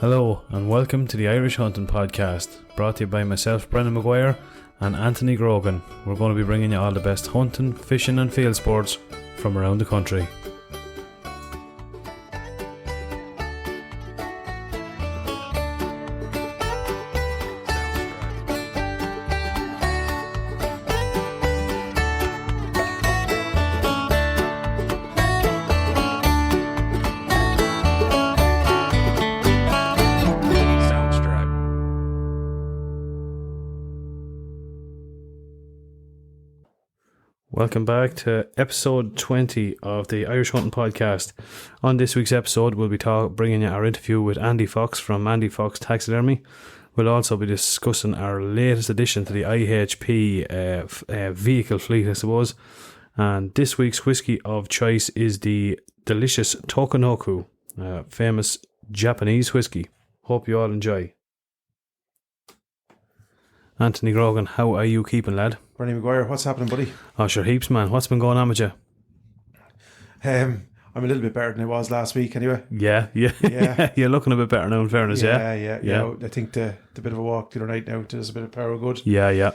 Hello and welcome to the Irish Hunting Podcast, brought to you by myself, Brendan Maguire, and Anthony Grogan. We're going to be bringing you all the best hunting, fishing and field sports from around the country. Welcome back to episode 20 of the Irish Hunting Podcast. On this week's episode, we'll be bringing you our interview with Andy Fox from Andy Fox Taxidermy. We'll also be discussing our latest addition to the IHP vehicle fleet, I suppose. And this week's whiskey of choice is the delicious Tokonoku, famous Japanese whiskey. Hope you all enjoy. Anthony Grogan, how are you keeping, lad? Bernie Maguire, what's happening, buddy? Oh, sure, heaps, man. What's been going on with you? I'm a little bit better than I was last week, anyway. Yeah. You're looking a bit better now, in fairness, yeah. Yeah. I think the bit of a walk the other night now does a bit of power good. Yeah.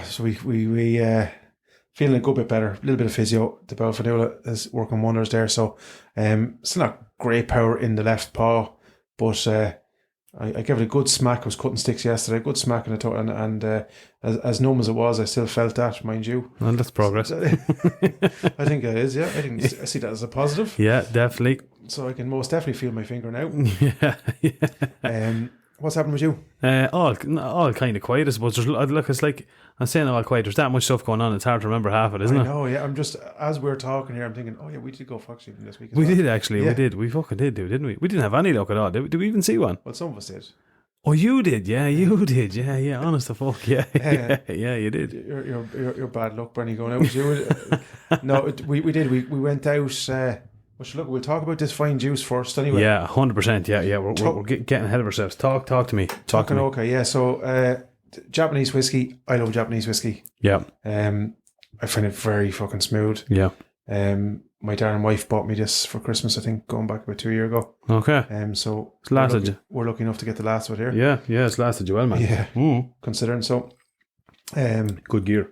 So we feeling a good bit better. A little bit of physio. The Belfadula is working wonders there. So still not great power in the left paw, but I gave it a good smack. I was cutting sticks yesterday, good smack in the toe, and as numb as it was, I still felt that, mind you. Well, that's progress. I think it is, yeah. I see that as a positive. Yeah, definitely. So I can most definitely feel my finger now. Yeah. What's happened with you? All kind of quiet, I suppose. Look, it's like, I'm saying all quiet. There's that much stuff going on, it's hard to remember half it, isn't it? I know, yeah. I'm just, as we're talking here, I'm thinking, oh yeah, we did go fox shooting this week. We did actually, yeah. We fucking did, didn't we? We didn't have any luck at all. Did we even see one? Well, some of us did. Oh, you did, yeah, you did, yeah. Honest to fuck, yeah, you did. You're bad luck, Bernie, going out with you. No, we did. We went out. Look, we'll talk about this fine juice first, anyway. Yeah, 100%. Yeah. We're getting ahead of ourselves. Talk to me. Okay, yeah. So, Japanese whiskey. I love Japanese whiskey. Yeah. I find it very fucking smooth. Yeah. My darling wife bought me this for Christmas, I think, going back about 2 years ago. Okay. So it's lasted. We're lucky enough to get the last of it here. Yeah, it's lasted you well, man. Yeah. Considering so. Good gear.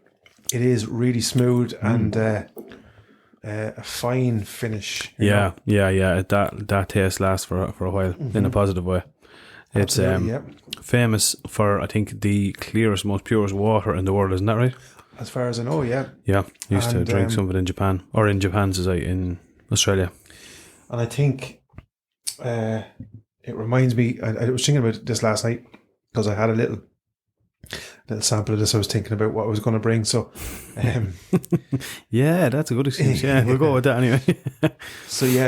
It is really smooth and a fine finish. Yeah. That taste lasts for a while in a positive way. It's famous for, I think, the clearest, most purest water in the world, isn't that right? As far as I know, yeah. Yeah, used to drink some of it in Japan, or in in Australia. And I think it reminds me, I was thinking about this last night because I had a little sample of this. I was thinking about what I was going to bring. So, yeah, that's a good excuse. Yeah, we'll go with that anyway. So yeah,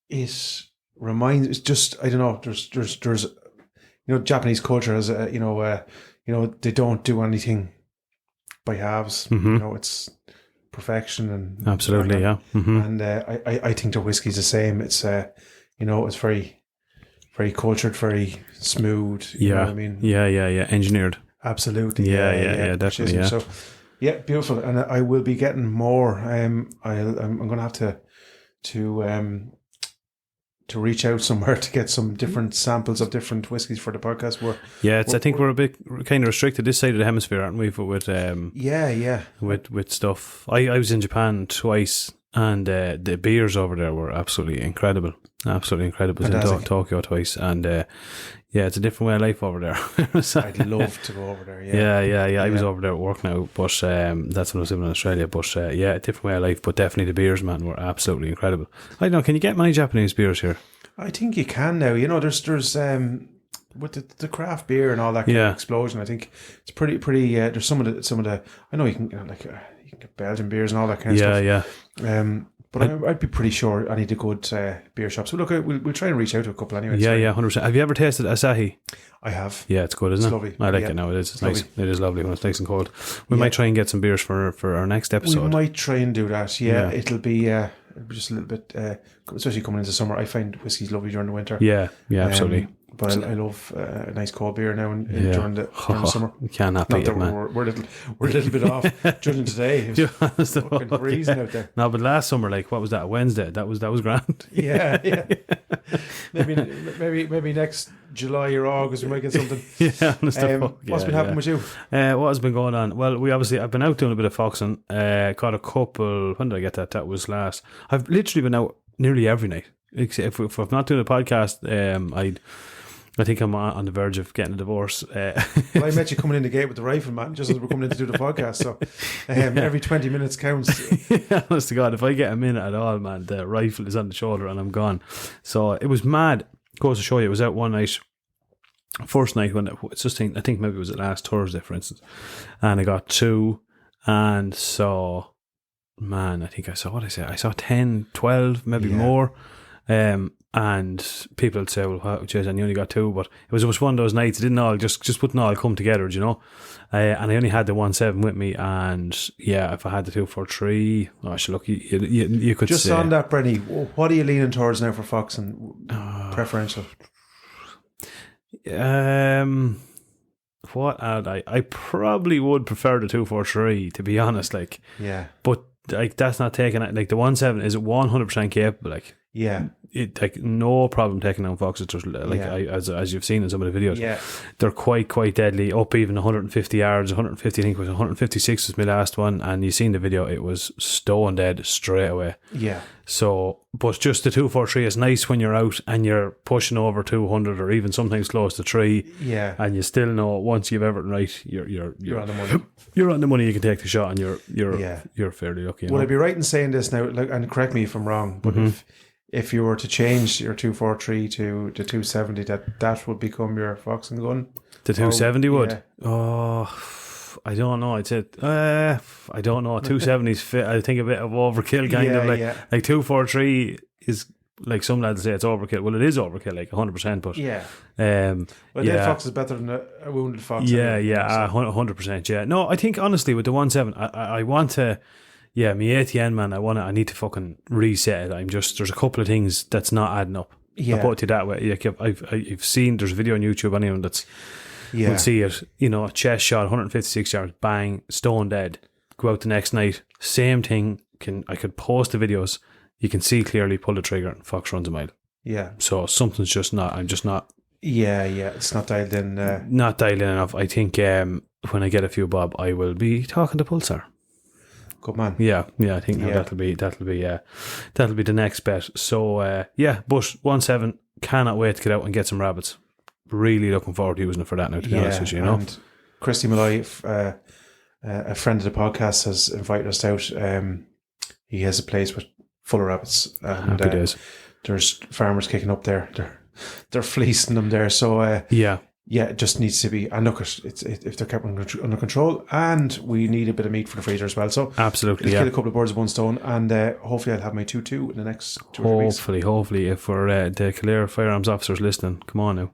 it reminds. It's just, I don't know. There's Japanese culture has they don't do anything by halves. Mm-hmm. It's perfection and absolutely, yeah. Mm-hmm. And I think the whiskey's the same. It's it's very, very cultured, very smooth. You know what I mean? Yeah. Engineered. Absolutely. Yeah, definitely. Yeah. So, yeah, beautiful. And I will be getting more. I'm going to have to reach out somewhere to get some different samples of different whiskies for the podcast. I think we're a bit kind of restricted this side of the hemisphere, aren't we? With with stuff. I was in Japan twice, and the beers over there were absolutely incredible. Absolutely incredible. I was in Tokyo twice, and it's a different way of life over there. I'd love to go over there. Yeah. I was over there at work now, but that's when I was living in Australia. But a different way of life. But definitely the beers, man, were absolutely incredible. I don't know. Can you get many Japanese beers here? I think you can now. There's with the craft beer and all that kind of explosion. I think it's pretty. There's some of the. I know you can you can get Belgian beers and all that kind of stuff. Yeah. But I'd be pretty sure I need a good beer shop. So look, we'll try and reach out to a couple anyway. Yeah, 100%. Have you ever tasted Asahi? I have. Yeah, it's good, isn't it? Lovely. I like it now. It is. It's nice. It is lovely when it's nice and cold. We might try and get some beers for our next episode. We might try and do that. Yeah. It'll be just a little bit, especially coming into summer. I find whiskey's lovely during the winter. Yeah, absolutely. But I love a nice cold beer now during the summer. You cannot beat it, man. We're a little bit off judging today. It's fucking freezing out there. No, but last summer, like, what was that? Wednesday. That was grand. Yeah. maybe next July or August we might get something. Honest what's been happening with you? What has been going on? Well, I've been out doing a bit of foxing. Caught a couple. When did I get that? That was last. I've literally been out nearly every night. If I'm not doing a podcast, I think I'm on the verge of getting a divorce. Well, I met you coming in the gate with the rifle, man, just as we're coming in to do the podcast. So every 20 minutes counts. Honest to God, if I get a minute at all, man, the rifle is on the shoulder and I'm gone. So it was mad. Goes to show you, it was out one night. First night when I think maybe it was last Thursday, for instance, and I got 2 and saw, man, I think I saw 10, 12, maybe more. And people would say, well, geez, and you only got 2, but it was just one of those nights. It didn't all just wouldn't all come together, you know. And I only had the 1.7 with me, and yeah, if I had the 2.43, look, you could just say, on that, Brenny. What are you leaning towards now for foxing? Preferential. What I probably would prefer the 2.43, to be honest. Like, yeah, but like that's not taking it. Like the 1.7 is 100% capable. Like, yeah. It like no problem taking down foxes. Like as you've seen in some of the videos, they're quite deadly. Up even 150 yards, 150. I think it was 156 was my last one, and you seen the video. It was stone dead straight away. Yeah. So, but just the 2.43 is nice when you're out and you're pushing over 200 or even sometimes close to 3. Yeah. And you still know once you've everything right, you're on the money. You're on the money. You can take the shot, and you're fairly lucky. Would I be right in saying this now? Like, and correct me if I'm wrong, but if you were to change your 2.43 to the 2.70, that would become your foxing gun? The 2.70 would? Yeah. Oh, I don't know. I'd say, I don't know. 2.70's fit. I think a bit of overkill, kind of. Like 2.43 is, like some lads say it's overkill. Well, it is overkill, like 100%. But yeah. Well, dead fox is better than a wounded fox. Yeah, anyway, 100%. Yeah. No, I think honestly with the 1.7, I want to. Yeah, my ATN, man, I need to fucking reset it. There's a couple of things that's not adding up. Yeah. I put it that way. Like I've seen, there's a video on YouTube, anyone that's will see it, you know, a chest shot, 156 yards, bang, stone dead. Go out the next night, same thing. I could post the videos. You can see clearly, pull the trigger, and fox runs a mile. Yeah. So something's just not, I'm just not. Yeah, it's not dialed in. Not dialed in enough. I think when I get a few bob, I will be talking to Pulsar. Good man. Yeah. I think that'll be the next bet. So but 1.7, cannot wait to get out and get some rabbits. Really looking forward to using it for that now. To be honest with you, And Christy Malloy, a friend of the podcast, has invited us out. He has a place full of rabbits, and happy days. There's farmers kicking up there. They're fleecing them there. So yeah, it just needs to be. And look, if they're kept under control, and we need a bit of meat for the freezer as well. So absolutely, kill a couple of birds with one stone, and hopefully I'll have my 2.2 in the next 2 or 3 weeks. Hopefully, if we're the Kildare firearms officers listening, come on now.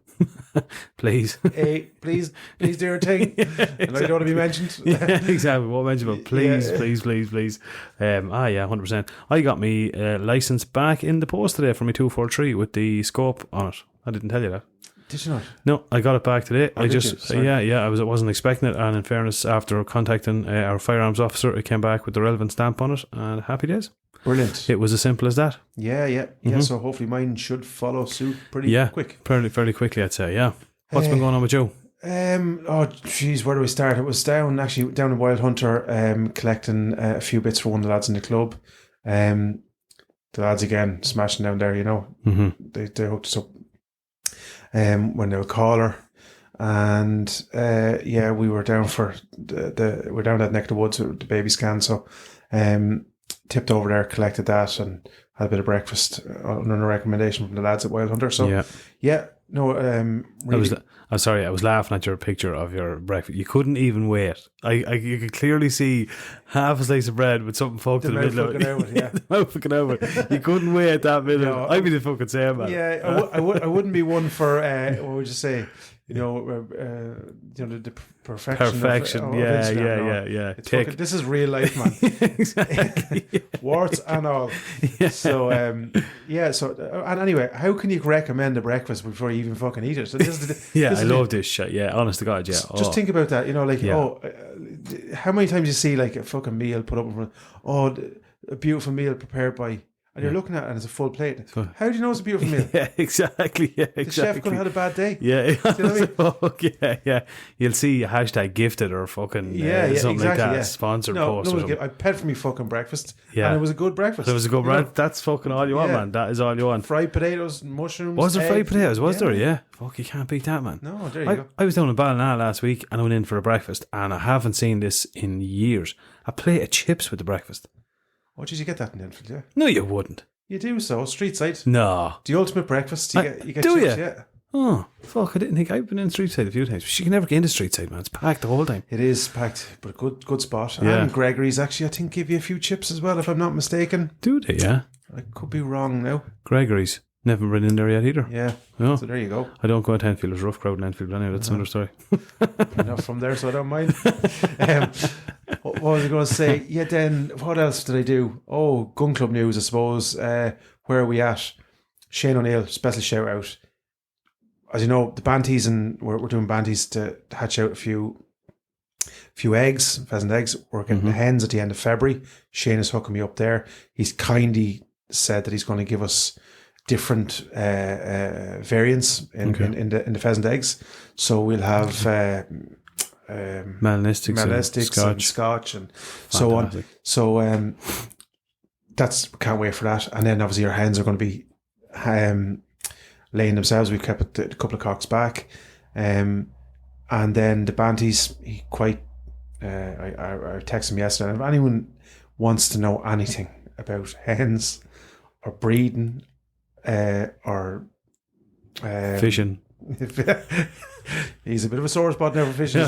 Please. Hey, please do your thing. And I don't want to be mentioned. Yeah, exactly. What mention, but please. 100%. I got me license back in the post today for my 2.43 with the scope on it. I didn't tell you that. Did you not? No, I got it back today. I wasn't expecting it, and in fairness, after contacting our firearms officer, it came back with the relevant stamp on it, and happy days. Brilliant. It was as simple as that. Yeah. So hopefully mine should follow suit pretty quick. Fairly quickly, I'd say. Yeah. What's been going on with you? Where do we start? It was down in Wild Hunter, collecting a few bits for one of the lads in the club. The lads again smashing down there, you know. They hooked us up when they were caller, and we were down for we're down that neck of the woods with the baby scan. So tipped over there, collected that, and had a bit of breakfast under a recommendation from the lads at Wild Hunter. So really. I was laughing at your picture of your breakfast. You couldn't even wait. You could clearly see half a slice of bread with something poked in the middle of it. The mouth fucking over. You couldn't wait that minute. No, I'd be the fucking same, man. Yeah, I wouldn't be one for, what would you say? The perfection. Yeah. This is real life, man. Exactly. Warts and all. Yeah. So, and anyway, how can you recommend a breakfast before you even fucking eat it? So I love this shit. Yeah, honest to God, yeah. Just think about that. How many times you see like a fucking meal put up in front? A beautiful meal prepared by and you're looking at it and it's a full plate. How do you know it's a beautiful meal? Yeah, exactly. Yeah, exactly. The chef could have had a bad day. Yeah, you know what I mean? yeah. You'll see hashtag gifted or fucking something exactly, like that. Sponsored post. No, I paid for me fucking breakfast. Yeah, and it was a good breakfast. It was a good breakfast. That's fucking all you want, man. That is all you want. Fried potatoes, mushrooms. Was there fried potatoes? Was there? Yeah. Fuck, you can't beat that, man. No, there you go. I was down in Ballina last week and I went in for a breakfast, and I haven't seen this in years. A plate of chips with the breakfast. Oh, did you get that in Enfield? Yeah. No, you wouldn't. You do so street side. No, the ultimate breakfast. You get do chips, you? Yeah. Oh fuck! I didn't think I've been in street side a few times. You can never get into street side, man. It's packed the whole time. It is packed, but a good spot. Yeah. And Gregory's actually, I think, give you a few chips as well, if I'm not mistaken. Do they? Yeah. I could be wrong now. Gregory's. Never been in there yet either. Yeah. Oh. So there you go. I don't go to Enfield. There's a rough crowd in Enfield anyway. That's another story. Enough from there, so I don't mind. What was I going to say? Yeah, then what else did I do? Oh, Gun Club news, I suppose. Where are we at? Shane O'Neill, special shout out. As you know, the Banties, and we're doing Banties to hatch out a few eggs, pheasant eggs. We're getting the hens at the end of February. Shane is hooking me up there. He's kindly said that he's going to give us different variants in the pheasant eggs. So we'll have Melanistics and Scotch and so on. So that's, can't wait for that. And then obviously our hens are going to be laying themselves. We've kept a couple of cocks back, and then the Banties. I texted him yesterday. And if anyone wants to know anything about hens or breeding or fishing. He's a bit of a sore spot now for fishing.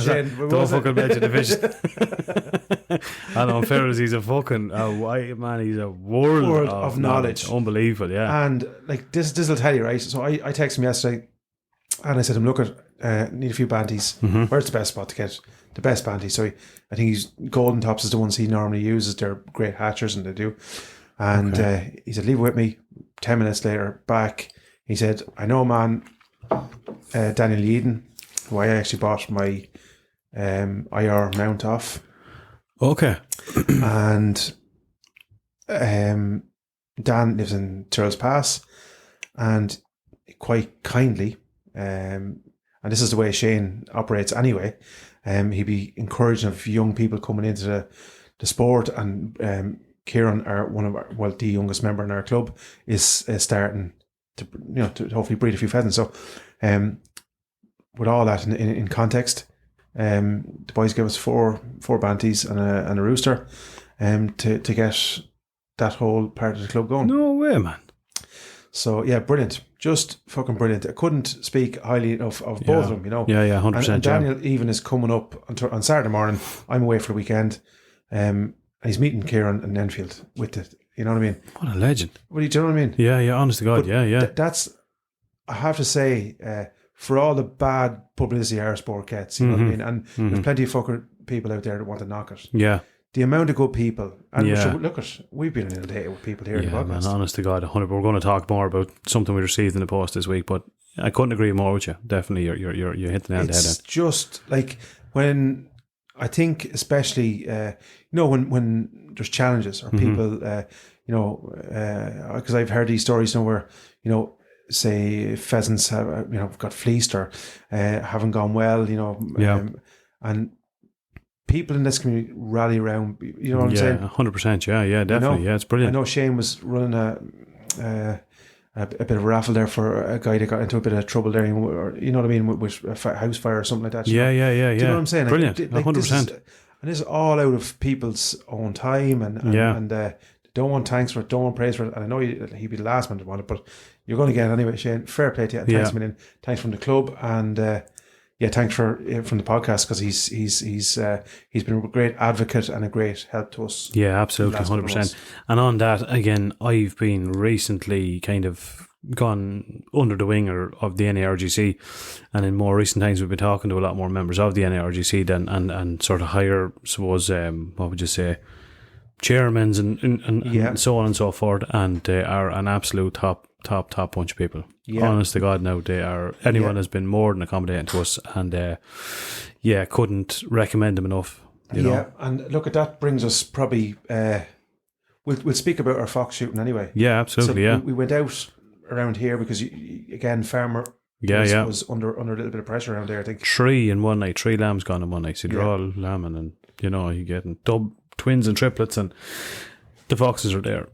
Don't fucking mention the fishing. I know, in fairness, he's a fucking white man. He's a world of knowledge. Unbelievable, yeah. And like this will tell you, right? So I texted him yesterday, and I said to him, look, need a few Banties. Where's the best spot to get the best Banties? So I think Golden Tops is the ones he normally uses. They're great hatchers, and they do. And he said, leave it with me. 10 minutes later, back. He said, I know a man, Daniel Eden, who I actually bought my IR mount off. Okay. And Dan lives in Tyrrell's Pass, and quite kindly, and this is the way Shane operates anyway, he'd be encouraging of young people coming into the sport, and Kieran, the youngest member in our club, is starting to hopefully breed a few pheasants. So with all that in context, the boys gave us four Banties and a rooster to get that whole part of the club going. No way, man. So yeah, brilliant. Just fucking brilliant. I couldn't speak highly enough of both of them, you know. Yeah, 100%. And Daniel even is coming up on Saturday morning. I'm away for the weekend. And he's meeting Kieran in Enfield with it. You know what I mean? What a legend. Do you know what I mean? Yeah, honest to God, but yeah. That's, I have to say, for all the bad publicity our sport gets, you know what I mean? And there's plenty of fucker people out there that want to knock it. Yeah. The amount of good people, and we've been inundated with people here in the podcast. Man, honest to God, 100%. We're going to talk more about something we received in the post this week, but I couldn't agree more with you. Definitely, you're hitting the nail on the head. It's just like when I think, especially when there's challenges or people, because I've heard these stories where say pheasants have got fleeced or haven't gone well, and people in this community rally around. You know what I'm saying? 100%. Yeah, definitely. It's brilliant. I know Shane was running a bit of a raffle there for a guy that got into a bit of trouble there, or you know what I mean, with a house fire or something like that. Yeah. Do you know what I'm saying? Brilliant. Like 100%. And this is all out of people's own time, and don't want thanks for it, don't want praise for it. And I know he'd be the last man to want it, but you're going to get it anyway, Shane. Fair play to you. Thanks a million. Thanks from the club, and thanks from the podcast, because he's been a great advocate and a great help to us. Yeah, absolutely, 100%. And on that, again, I've been recently kind of gone under the wing of the NARGC, and in more recent times we've been talking to a lot more members of the NARGC and sort of higher, suppose, what would you say, chairmen and so on and so forth, and they are an absolute top bunch of people. Honest to God, now they are. Anyone has been more than accommodating to us, and couldn't recommend them enough. You know? And look, at that brings us probably we'll speak about our fox shooting anyway. Yeah, absolutely. So yeah, we went out around here because again, farmer was under a little bit of pressure around there. I think 3 in one night, 3 lambs gone in one night. So they're all lambing, and you're getting twins and triplets, and the foxes are there.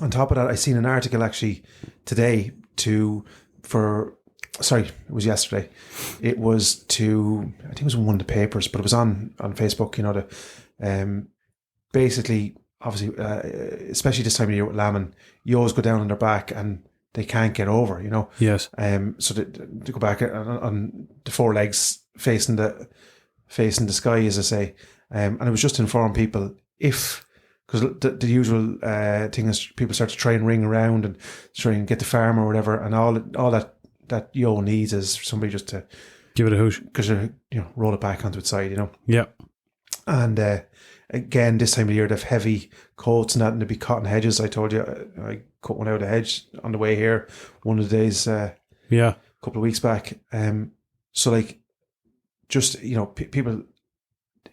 On top of that, I seen an article actually today it was yesterday. It was I think it was in one of the papers, but it was on Facebook. Basically, obviously, especially this time of year with lambing, you always go down on their back and they can't get over. Yes. So they go back on the 4 legs facing the sky, as I say. And it was just to inform people because the usual thing is people start to try and ring around and try and get the farm or whatever, and all that yo needs is somebody just to give it a hoosh, because roll it back onto its side. Yeah. And again, this time of year, they've heavy coats and that, and they'd be cutting hedges. I told you I cut one out of the hedge on the way here one of the days. A couple of weeks back. So like, just people.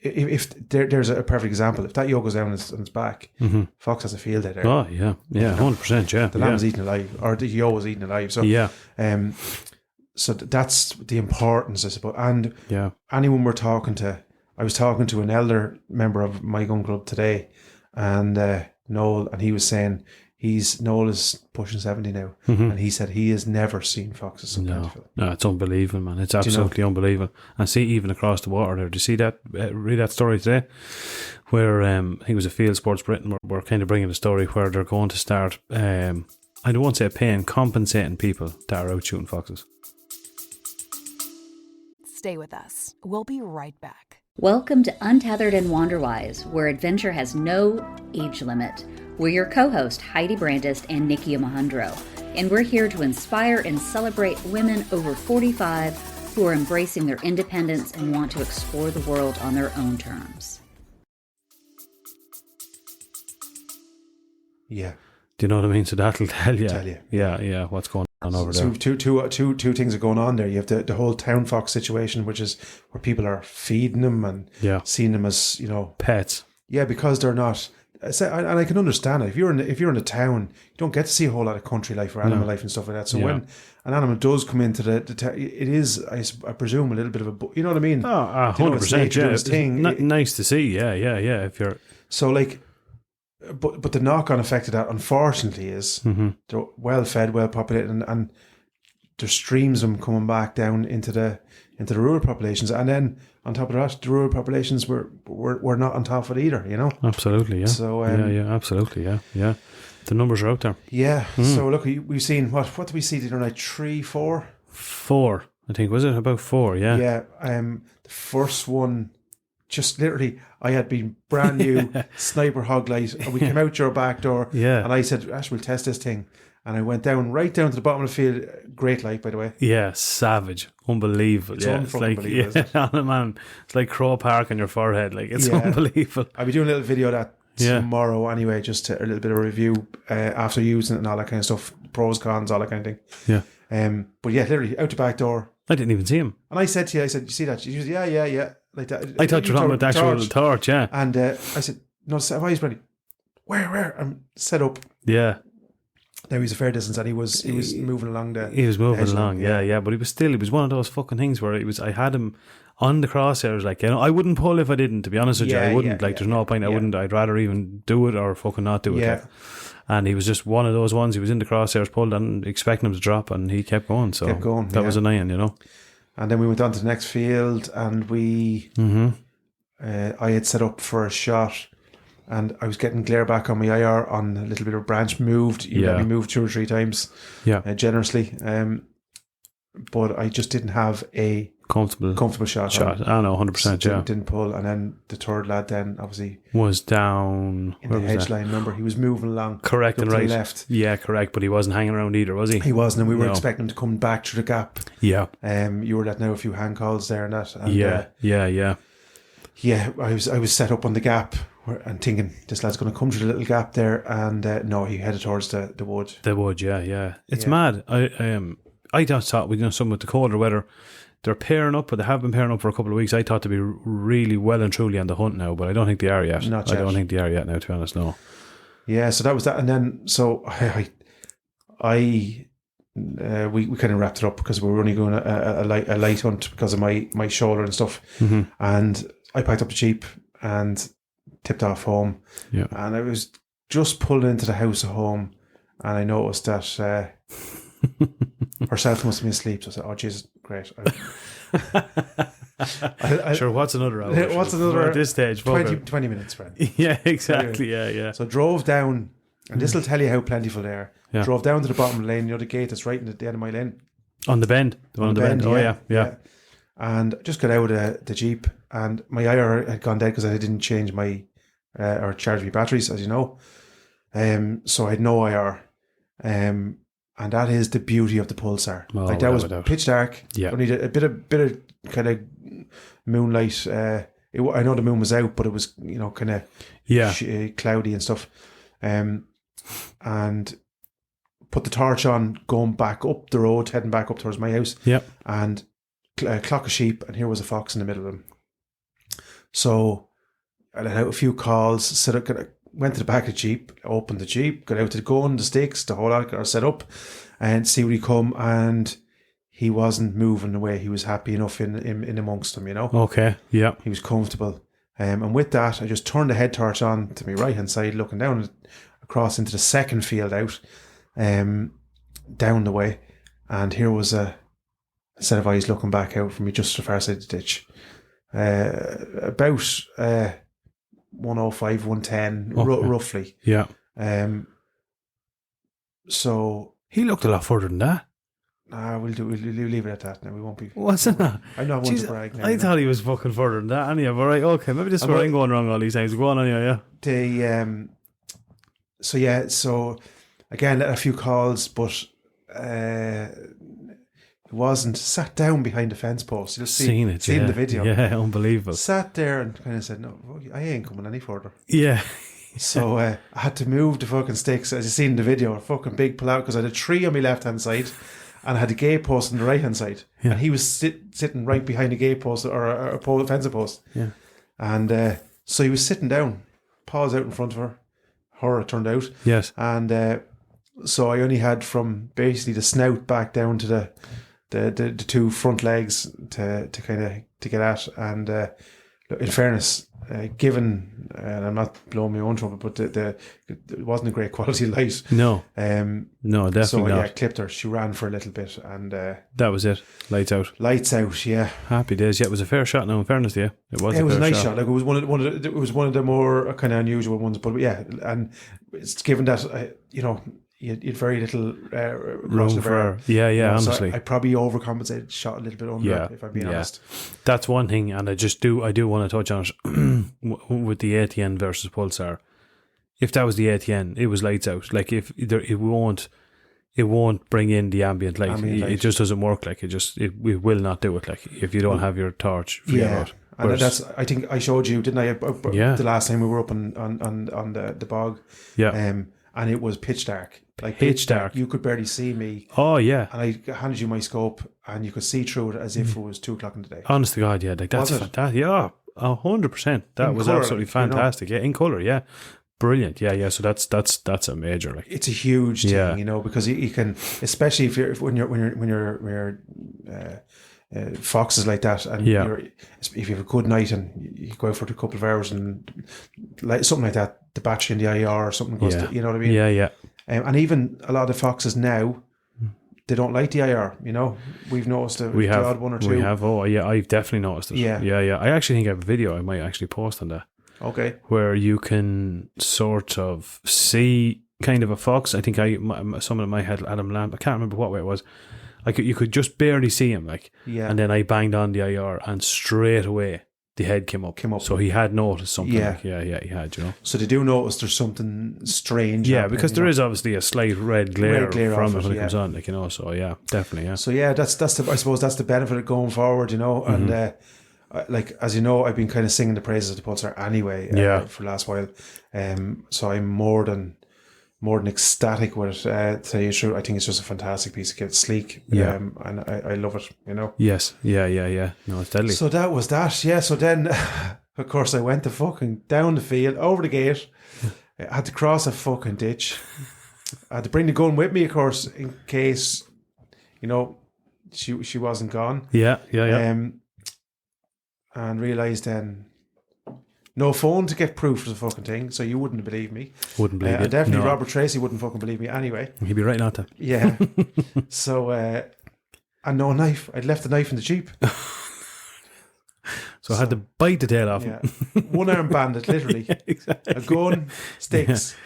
If there's a perfect example, if that yo goes down on its back, fox has a field day there. Oh yeah, 100%. Yeah, the lamb's eaten alive, or the yo is eaten alive. So so that's the importance, I suppose. And anyone we're talking to, I was talking to an elder member of my gun club today, and Noel, and he was saying Noel is pushing 70 now, and he said he has never seen foxes so plentiful. No, it's unbelievable, man. It's absolutely unbelievable. And see, even across the water there, do you see that? Read that story today, where I think it was a Field Sports Britain were kind of bringing a story where they're going to start, I don't want to say compensating people that are out shooting foxes. Stay with us. We'll be right back. Welcome to Untethered and Wanderwise, where adventure has no age limit. We're your co-host, Heidi Brandis and Nikki Mahundro, and we're here to inspire and celebrate women over 45 who are embracing their independence and want to explore the world on their own terms. Yeah. Do you know what I mean? So that'll tell you. Yeah, what's going on over there. Two things are going on there. You have the whole town fox situation, which is where people are feeding them and seeing them as, pets. Yeah, because they're not... And I can understand it. If you're in a town, you don't get to see a whole lot of country life or animal life and stuff like that. So when an animal does come into the town, it is, I presume, a little bit of a, you know what I mean? Oh, 100%. It's thing. Nice to see. Yeah. If you're so like, but the knock-on effect of that, unfortunately, is they're well fed, well populated, and there's streams of them coming back down into the rural populations, and then on top of that, the rural populations were not on top of it either. Absolutely, yeah. So absolutely, yeah. The numbers are out there. Yeah. So look, we've seen what did we see the other night? 3, 4? 4, I think, was it about 4? Yeah. Yeah. The first one, just literally, I had been brand new sniper hog light, and we came out your back door. Yeah. And I said, Ash, we'll test this thing. And I went right down to the bottom of the field. Great light, by the way. Yeah, savage. Unbelievable. It's like, man, it's like Crow Park on your forehead. Like, it's unbelievable. I'll be doing a little video of that tomorrow anyway, just a little bit of review after using it and all that kind of stuff. Pros, cons, all that kind of thing. Yeah. But yeah, literally, out the back door. I didn't even see him. And I said to you, you see that? You said, yeah. Like that. I thought you were talking about the actual torch, yeah. And I said, no, why is ready? Where? I'm set up. Yeah. Now he's a fair distance, and he was moving along the. He was moving along, yeah. But he was one of those fucking things where I had him on the crosshairs, like, I wouldn't pull if I didn't. To be honest with you, I wouldn't. There's no point. I wouldn't. I'd rather even do it or fucking not do it. Yeah. Like. And he was just one of those ones. He was in the crosshairs, pulled and expecting him to drop, and he kept going. So that was annoying, And then we went on to the next field, and I had set up for a shot. And I was getting glare back on my IR on a little bit of branch moved. You let me move 2 or 3 times, generously. But I just didn't have a comfortable shot. I know, 100%. Didn't pull, and then the third lad then obviously was down in the hedge line. Remember, he was moving along. Correct and right. To the left. Yeah, correct. But he wasn't hanging around either, was he? He wasn't, and we were expecting him to come back through the gap. Yeah. You were letting out a few hand calls there and that. And, yeah. I was set up on the gap. And thinking this lad's going to come through the little gap there, and no, he headed towards the wood. The wood, yeah. It's mad. I just thought some with the colder weather, they're pairing up, but they have been pairing up for a couple of weeks. I thought to be really well and truly on the hunt now, but I don't think they are yet. Not yet. I don't think they are yet now, to be honest. No. Yeah, so that was that. And then, so we kind of wrapped it up because we were only going a light hunt because of my shoulder and stuff. Mm-hmm. And I packed up the Jeep and tipped off home. Yeah. And I was just pulling into the house at home, and I noticed that herself must have been asleep. So I said, "Oh, Jesus, great." Sure, what's another hour? What's another at this stage? 20 minutes, friend. Yeah, exactly. Yeah. So I drove down, and this will tell you how plentiful they are. Yeah. Drove down to the bottom of the lane, the gate that's right at the end of my lane. On the bend? The one on the bend. Oh, yeah. And just got out of the Jeep, and my IR had gone dead because I didn't change my or charge my batteries, as you know. So I had no IR. And that is the beauty of the Pulsar. Like that was pitch dark. Yeah. Only a bit of kind of moonlight. I know the moon was out, but it was kind of cloudy and stuff. And put the torch on, going back up the road, heading back up towards my house. Yep. And clock a sheep, and here was a fox in the middle of them. So I let out a few calls, went to the back of the Jeep, opened the Jeep, got out to the gun, the sticks, the whole lot, got set up, and see what he come, and he wasn't moving away. He was happy enough in amongst them, Okay, yeah. He was comfortable. And with that, I just turned the head torch on to my right-hand side, looking down across into the second field out, down the way, and here was a set of eyes looking back out from me just the far side of the ditch. About 105, 110, roughly. Yeah. So he looked a lot further than that. We'll leave it at that now. We won't be. Wasn't that? I'm not one to brag now. I thought he was fucking further than that. Anyhow, all right, okay. Maybe this is where I'm going wrong all these times. Go on, yeah. So again, a few calls, but it wasn't. Sat down behind the fence post. You'll seen the video. Yeah, unbelievable. Sat there and kind of said, "No, I ain't coming any further." Yeah. So I had to move the fucking sticks, as you seen in the video, a fucking big pull out, because I had a tree on my left hand side and I had a gate post on the right hand side, and he was sitting right behind a gate post or a fencing post. Yeah. And so he was sitting down, paws out in front of her it turned out. Yes. And so I only had from basically the snout back down to the two front legs to get at. And in fairness, given, and I'm not blowing my own trumpet, but it wasn't a great quality light. No. No, definitely so, not. Yeah, clipped her. She ran for a little bit, and that was it. Lights out. Lights out. Yeah. Happy days. Yeah, it was a fair shot. Now, in fairness to you, it was a nice shot. Like it was one of the more kind of unusual ones. But yeah, and it's given that you had very little room for her. Yeah, honestly. So I probably overcompensated, shot a little bit under, if I'm being honest. That's one thing, and I do want to touch on it with the ATN versus Pulsar. If that was the ATN, it was lights out. Like it won't bring in the ambient light. It just doesn't work. Like it will not do it. Like if you don't have your torch. Yeah. And I think I showed you, didn't I? The last time we were up on the bog. Yeah. And it was pitch dark. Like pitch dark. You could barely see me. Oh, yeah. And I handed you my scope, and you could see through it as if it was 2 o'clock in the day. Honest to God, yeah. Like that's fantastic. Yeah, 100%. That was colour, absolutely fantastic. Yeah, in colour, yeah. Brilliant. Yeah. So that's a major. Like it's a huge thing, because you can, especially when you're foxes like that, and if you have a good night and you go out for a couple of hours and like something like that, the battery in the IR or something goes to, you know what I mean? Yeah. And even a lot of foxes now, they don't like the IR. We've noticed the odd one or two. We have. Oh yeah, I've definitely noticed it. Yeah. I actually think I have a video I might actually post on that. Okay. Where you can sort of see kind of a fox. I think someone in my head, Adam Lamb. I can't remember what way it was. You could just barely see him, and then I banged on the IR, and straight away the head came up. So he had noticed something. Yeah, he had. So they do notice there's something strange. Yeah, because there is obviously a slight red glare from it when it comes on. So yeah, definitely. Yeah. So yeah, I suppose that's the benefit of going forward. Mm-hmm. And as you know, I've been kind of singing the praises of the Pulsar anyway. For the last while. So I'm more than ecstatic with it. To tell you the truth, I think it's just a fantastic piece of kit. It's sleek, and I love it. Yes, yeah. No, it's deadly. So that was that. Yeah. So then, of course, I went to fucking down the field, over the gate, I had to cross a fucking ditch. I had to bring the gun with me, of course, in case, she wasn't gone. Yeah. And realised then, no phone to get proof of the fucking thing, so you wouldn't believe me. Wouldn't believe it. And definitely Robert Tracy wouldn't fucking believe me anyway. He'd be right not to. Yeah. So, and no knife. I'd left the knife in the Jeep. So I had to bite the tail off him. Yeah. One arm bandit, literally. Exactly. A gun, sticks,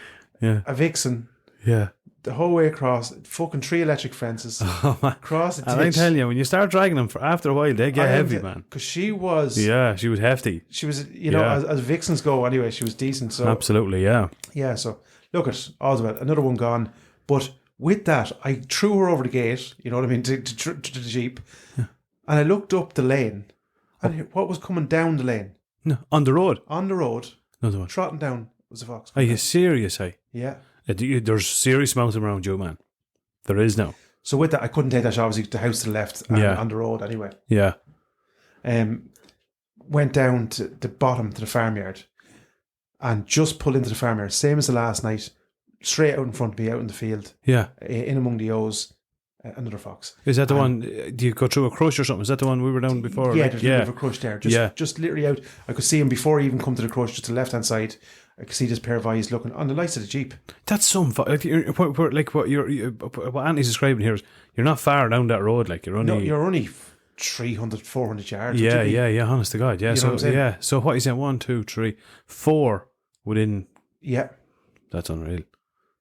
a vixen. Yeah. The whole way across, fucking 3 electric fences. Oh, man. Across the ditch. And I tell you, when you start dragging them, after a while, they get heavy, man. Because she was... Yeah, she was hefty. She was, as vixens go anyway, she was decent. So absolutely, yeah. Yeah, so look at all's well. Another one gone. But with that, I threw her over the gate, you know what I mean, to the Jeep. Yeah. And I looked up the lane. And what was coming down the lane? No, on the road? On the road. Another one. Trotting down was a fox. Are you serious, hey? Yeah. There's serious amounts around you, man. There is now. So with that, I couldn't take that shot. Obviously, the house to the left and on the road anyway. Yeah. Went down to the bottom to the farmyard and just pulled into the farmyard. Same as the last night. Straight out in front of me, out in the field. Yeah. In among the O's. Another fox. Is that the one? Do you go through a crush or something? Is that the one we were down before? Yeah, there's a bit of a crush there. Just literally out. I could see him before he even come to the crush, just to the left hand side. I could see this pair of eyes looking on the lights of the Jeep. That's some what Anthony's describing here is you're not far down that road. Like you're only 300, 400 yards. Yeah. Honest to God, yeah. So what you saying? 1, 2, 3, 4 within. Yeah, that's unreal.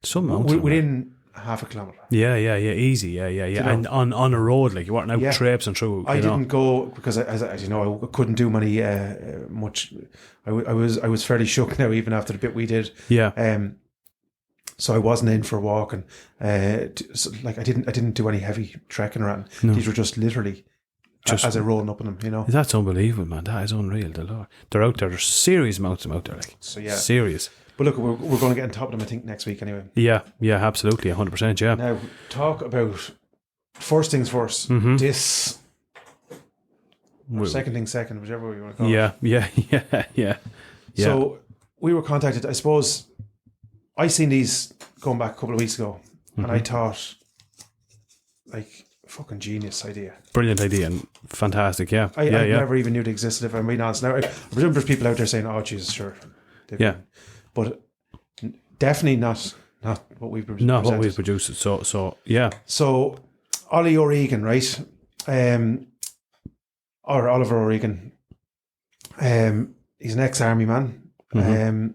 Some mountain within half a kilometre. Yeah, easy, yeah. And on a road, like you weren't out traipsing through. I didn't go because, as you know, I couldn't do much. I was fairly shook now, even after the bit we did. Yeah. So I wasn't in for a walk, and I didn't do any heavy trekking around. No. These were just literally as I rolling up on them, you know. That's unbelievable, man. That is unreal. They're out there. There's serious amounts of them out there, like serious. But look, we're going to get on top of them, I think, next week anyway. Yeah, absolutely, 100%, yeah. Now, talk about first things first. Mm-hmm. This, or second things second, whichever way you want to call it. Yeah. So, we were contacted, I suppose, I seen these going back a couple of weeks ago, and I thought, like, fucking genius idea. Brilliant idea, and fantastic, yeah. I never even knew they existed, if I'm being honest. Now, I presume there's people out there saying, oh, Jesus, sure. But definitely not what we've produced. Not what we've produced. So yeah. So Ollie O'Regan, right? Or Oliver O'Regan. He's an ex-army man. Mm-hmm.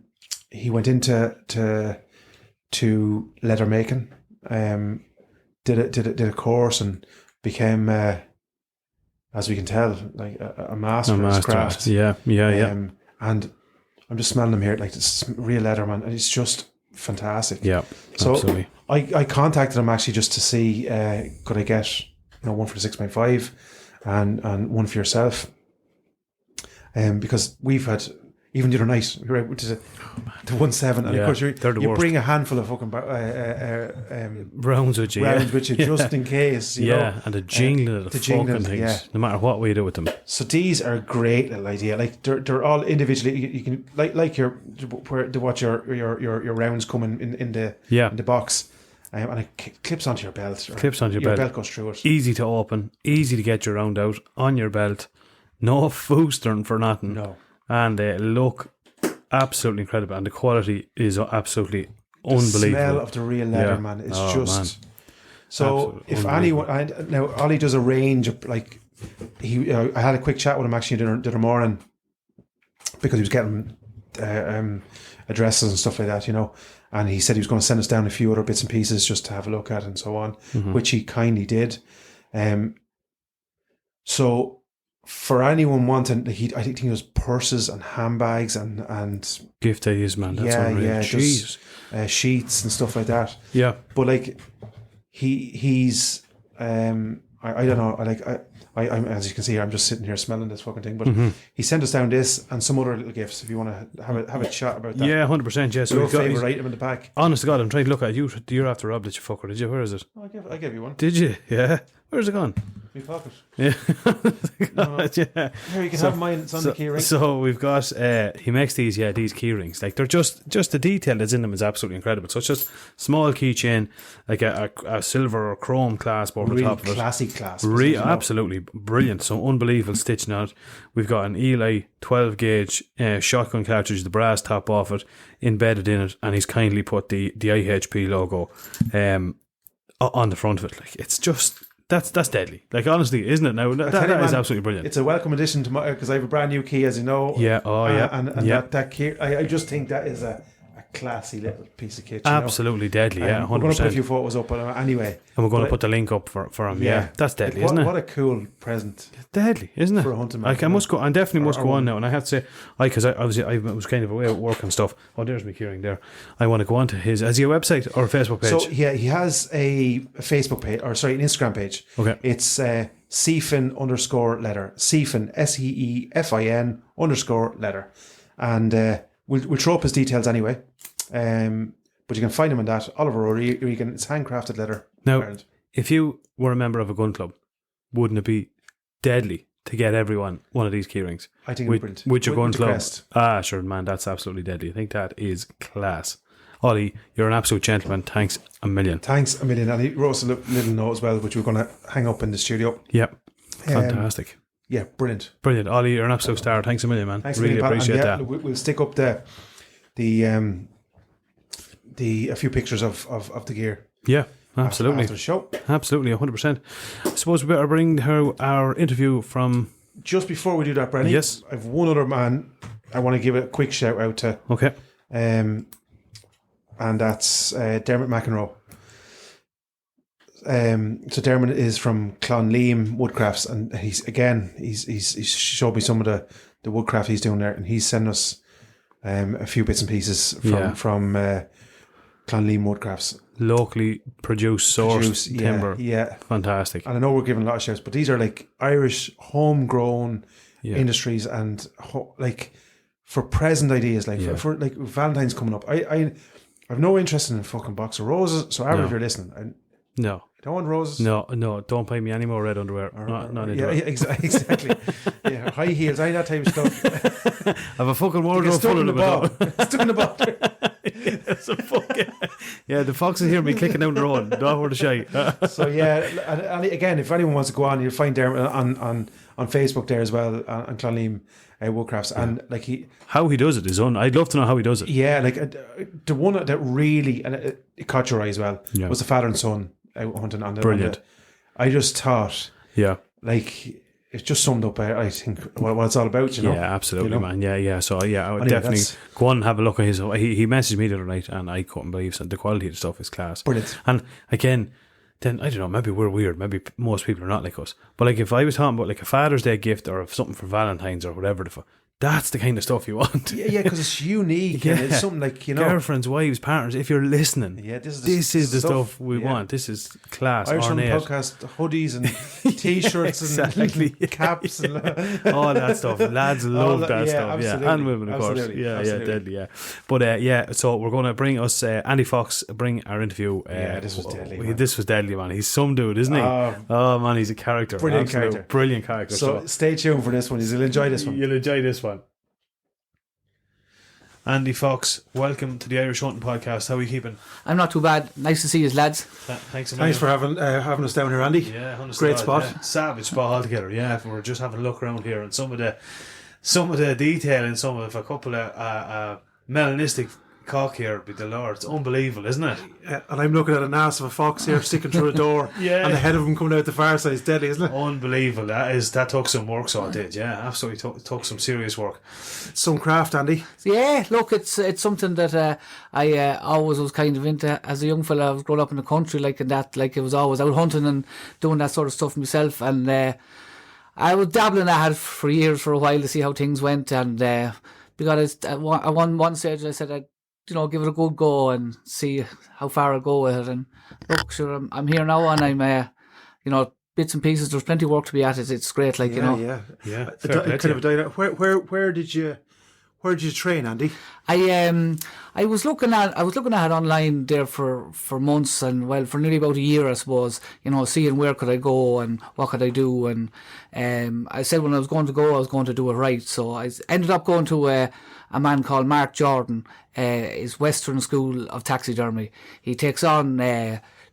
He went into leather making. Did a course and became, as we can tell, like a master of his craft. Yeah. And I'm just smelling them here, like it's real leather, man, and it's just fantastic. Yeah, so absolutely. I contacted him actually just to see could I get one for the 6.5 and one for yourself, because we've had even the other night we were out to the 1.7, and of course you bring a handful of fucking rounds with you, just in case. You know? And the jingling of the fucking things, no matter what we do with them. So these are a great little idea. Like they're all individually. You can like your to watch your rounds come in the box. And it clips onto your belt. Your belt goes through it. Easy to open, easy to get your round out on your belt. No foostering for nothing. No. And they look absolutely incredible, and the quality is absolutely unbelievable. The smell of the real leather, man, is just... Man. So if anyone... Now, Ollie does a range of, like... I had a quick chat with him actually the other morning, because he was getting addresses and stuff like that, you know, and he said he was going to send us down a few other bits and pieces just to have a look at and so on, which he kindly did. So... For anyone wanting, I think he was purses and handbags and gift ideas, man. That's unreal. Just, sheets and stuff like that. Yeah, but like he's I don't know. I'm as you can see, I'm just sitting here smelling this fucking thing. But he sent us down this and some other little gifts. If you want to have a chat about that, 100%. Yeah, so your favourite item in the pack. Honest to God, I'm trying to look at you. You're after Rob, did you fucker? Did you? Where is it? I gave you one. Did you? Yeah. Where's it gone? My pocket. Yeah. God, yeah. Here, you can have mine. It's on the key ring. So we've got, he makes these key rings. Like, they're just the detail that's in them is absolutely incredible. So it's just small keychain, like a silver or chrome clasp over the top of it. Classy clasp. Absolutely brilliant. So unbelievable stitching on it. We've got an Eli 12 gauge shotgun cartridge, the brass top off it, embedded in it, and he's kindly put the IHP logo on the front of it. Like, it's just... That's deadly. Like, honestly, isn't it now? That is absolutely brilliant. It's a welcome addition to my, because I have a brand new key, as you know. Yeah. Oh, yeah. And that key, I just think that is a classy little piece of kit. Absolutely deadly. Yeah, 100%. We're going to put a few photos up, but anyway. And we're going to put the link up for him. Yeah, that's deadly, isn't it? What a cool present. Deadly, isn't it? For a hunting man. Like, I definitely must go on now. And I have to say, because I was kind of away at work and stuff. Oh, there's me keyring there. I want to go on to his. Has he a website or a Facebook page? So yeah, he has a Facebook page, an Instagram page. Okay. It's Seefin_letter. Seefin, SEEFIN _letter. And we'll throw up his details anyway. But you can find him on that. Oliver Road, it's handcrafted leather. Now, if you were a member of a gun club, wouldn't it be deadly to get everyone one of these keyrings? I think it's brilliant. With your gun club. Sure, man, that's absolutely deadly. I think that is class. Ollie, you're an absolute gentleman. Thanks a million. Thanks a million. And he wrote us a little note as well, which we're going to hang up in the studio. Yep. Fantastic. Yeah, brilliant. Brilliant. Ollie, you're an absolute star. Thanks a million, man. Thanks really appreciate that. We'll stick up a few pictures of the gear. Yeah, absolutely. After the show. Absolutely, 100%. I suppose we better bring our interview from... Just before we do that, Brenny, yes. I've one other man I want to give a quick shout out to. Okay. And that's Dermot McEnroe. So Dermot is from Clonleam Woodcrafts, and he's showed me some of the woodcraft he's doing there, and he's sent us a few bits and pieces from Clonleam Woodcrafts. Locally produced, sourced timber. Yeah. Fantastic. And I know we're giving a lot of shouts, but these are like Irish homegrown industries, and like for present ideas, like for like Valentine's coming up. I have no interest in a fucking box of roses. So Aaron, if you're listening, no. Don't want roses. No, don't buy me any more red underwear. Not exactly. Yeah, high heels, I that type of stuff. I have a fucking wardrobe full of them. Stuck in the ball. The foxes hear me clicking down the road. Not worth a shy. So and again, if anyone wants to go on, you'll find Dermot on Facebook there as well, on Clonleam Woodcrafts, and like how he does it is I'd love to know how he does it. Yeah, like the one that really and it caught your eye as well was the father and son out hunting on the. Brilliant. I just thought, like it's just summed up. I think what it's all about. You know. Yeah, absolutely, man. Yeah. So I would anyway, definitely go on and have a look at his. He messaged me the other night, and I couldn't believe the quality of the stuff is class. Brilliant. And again, then I don't know. Maybe we're weird. Maybe most people are not like us. But like if I was talking about like a Father's Day gift or something for Valentine's or whatever that's the kind of stuff you want. Yeah, because it's unique and it's something like, girlfriends, wives, partners, if you're listening, this is the stuff we want. This is class. Irish Hunting Podcast hoodies and t-shirts and caps and all that stuff. Lads love that stuff. Absolutely. Yeah, and women, of course. Yeah, deadly. Yeah, but so we're going to bring us Andy Fox, bring our interview. This was deadly. Man. This was deadly, man. He's some dude, isn't he? Oh man, he's a character. Brilliant character. So stay tuned for this one. You'll enjoy this one. You'll enjoy this one. Andy Fox, welcome to the Irish Hunting Podcast. How are you keeping? I'm not too bad. Nice to see you, lads. Thanks for having us down here, Andy. Yeah, great spot. Yeah. Savage spot altogether. Yeah, we're just having a look around here, and some of the detail in a couple of melanistic cock here be the Lord. It's unbelievable, isn't it? And I'm looking at an ass of a fox here sticking through a door, and the head of him coming out the far side. It's deadly, isn't it? Unbelievable. That took some work, so it did. Yeah, absolutely took some serious work. Some craft, Andy. Yeah, look, it's something that I always was kind of into as a young fella. I was growing up in the country, like it was always out hunting and doing that sort of stuff myself, and I was dabbling at it for years, for a while, to see how things went, and because at one stage I said I'd give it a good go and see how far I go with it. And look, sure, I'm here now, and I'm, bits and pieces. There's plenty of work to be at it. It's great, Yeah. Where Where did you train, Andy? I was looking at it online there for months, and well, for nearly about a year, I suppose. Seeing where could I go and what could I do, and I said when I was going to go, I was going to do it right. So I ended up going to a man called Mark Jordan, his Western School of Taxidermy. He takes on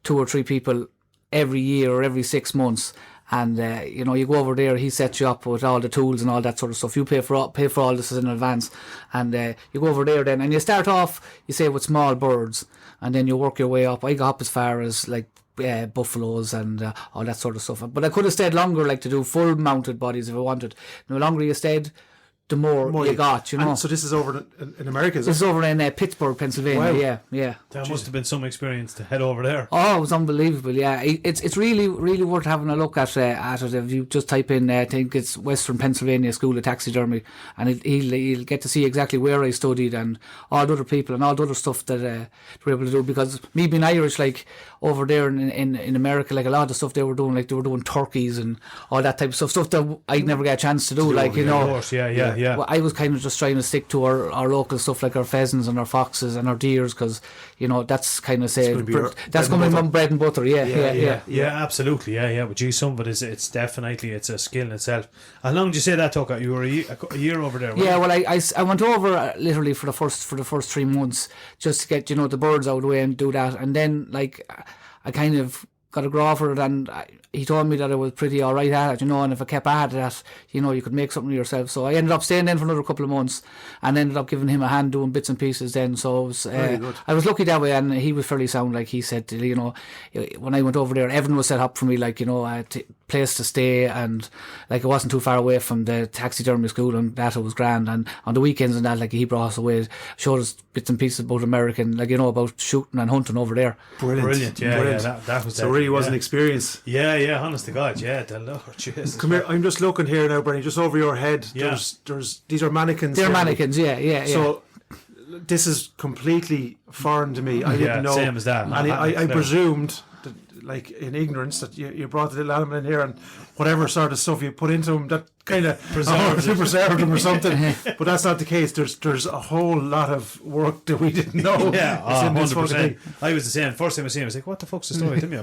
2 or 3 people every year or every 6 months. And you go over there, he sets you up with all the tools and all that sort of stuff. You pay for all this in advance, and you go over there then, and you start off, you say, with small birds, and then you work your way up. I got up as far as like buffaloes and all that sort of stuff. But I could have stayed longer, like to do full mounted bodies if I wanted. The longer you stayed, the more you got, And so this is over in America, is it? This is over in Pittsburgh, Pennsylvania. Wow. Yeah. That must have been some experience to head over there. Oh, it was unbelievable. Yeah, it's really worth having a look at it. If you just type in, I think it's Western Pennsylvania School of Taxidermy, and he'll get to see exactly where I studied and all the other people and all the other stuff that we're able to do. Because me being Irish, like over there in America, like a lot of the stuff they were doing, like they were doing turkeys and all that type of stuff that I'd never get a chance to do. Like Of course, yeah. Well, I was kind of just trying to stick to our local stuff, like our pheasants and our foxes and our deers, because that's kind of that's going to be my bread and butter. Yeah, absolutely, yeah. But geez, some of it it's definitely it's a skill in itself. How long did you say that took? You were a year over there. Yeah, well, I went over literally for the first 3 months just to get the birds out of the way and do that, and then like I kind of got a grow for it, and he told me that I was pretty all right at it, and if I kept at it, you could make something of yourself. So I ended up staying in for another couple of months and ended up giving him a hand doing bits and pieces then. So it was, I was lucky that way, and he was fairly sound. Like he said, when I went over there, everything was set up for me, like, a place to stay, and like it wasn't too far away from the taxidermy school, and that it was grand. And on the weekends and that, like he brought us away, showed us bits and pieces about American, like, about shooting and hunting over there. Brilliant. Yeah, that was so really was an experience. Yeah, honest to God, yeah, the Lord Jesus. Come here, I'm just looking here now, Bernie, just over your head. Yeah. There's these are mannequins. They're mannequins, yeah. So this is completely foreign to me. I didn't know. Same as that. And I presumed that, like in ignorance, that you brought the little animal in here and whatever sort of stuff you put into them that kind of preserved them or something. But that's not the case. There's a whole lot of work that we didn't know. Yeah, 100%. I was the same. First time I seen him, I was like, what the fuck's the story? Tell me.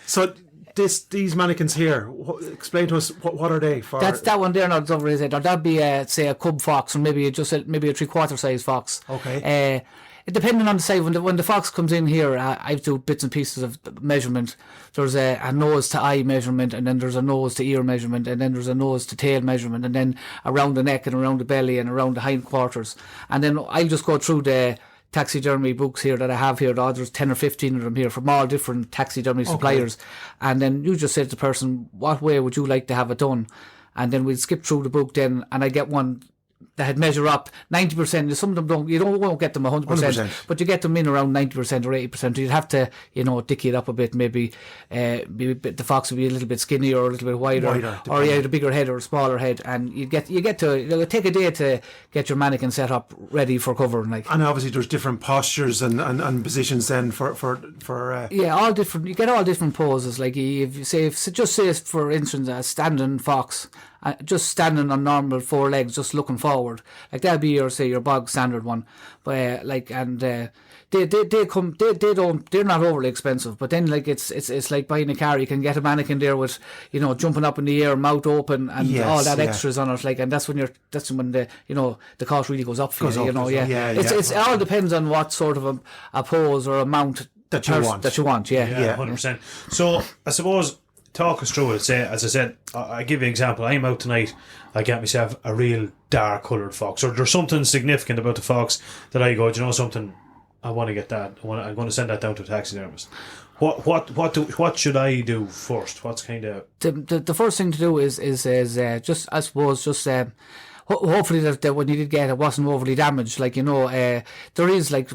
So these mannequins here, explain to us what are they for? That's that one there. Not over his head. Or that'd be say a cub fox, or maybe a 3/4 size fox. Okay. Depending on the size, when the fox comes in here, I do bits and pieces of measurement. There's a nose to eye measurement, and then there's a nose to ear measurement, and then there's a nose to tail measurement, and then around the neck and around the belly and around the hindquarters. And then I'll just go through the taxidermy books here that I have here. There's 10 or 15 of them here from all different taxidermy suppliers. And then you just say to the person, what way would you like to have it done? And then we'll skip through the book then, and I get one that had measure up 90%. Some of them won't get them 100%, but you get them in around 90% or 80%. You'd have to, dicky it up a bit. Maybe the fox would be a little bit skinnier or a little bit wider or you had a bigger head or a smaller head, and you get to it'll take a day to get your mannequin set up ready for covering. Like, and obviously there's different postures and positions then for all different. You get all different poses. Like if you say for instance a standing fox. Just standing on normal 4 legs, just looking forward, like that'll be your bog standard one. But they're not overly expensive. But then like it's like buying a car. You can get a mannequin there with jumping up in the air, mouth open, and all that extras on it. Like, and that's when the the cost really goes up for you. It all depends on what sort of a pose or a mount that you want. Yeah, 100%. So I suppose, talk us through it. Say, as I said, I give you an example. I'm out tonight. I get myself a real dark coloured fox, or there's something significant about the fox that I go, something. I want to get that. I'm going to send that down to a taxidermist. What should I do first? What's kind of the first thing to do is just, I suppose, just. Hopefully that when you did get it wasn't overly damaged. Like, there is, like,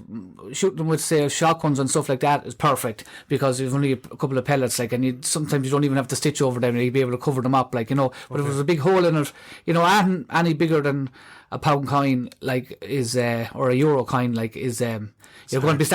shooting them with, say, shotguns and stuff like that is perfect, because there's only a couple of pellets, like, and sometimes you don't even have to stitch over them, and you'd be able to cover them up, like, but if there's a big hole in it, any bigger than a pound coin, like, is or a euro coin, like, is you're going to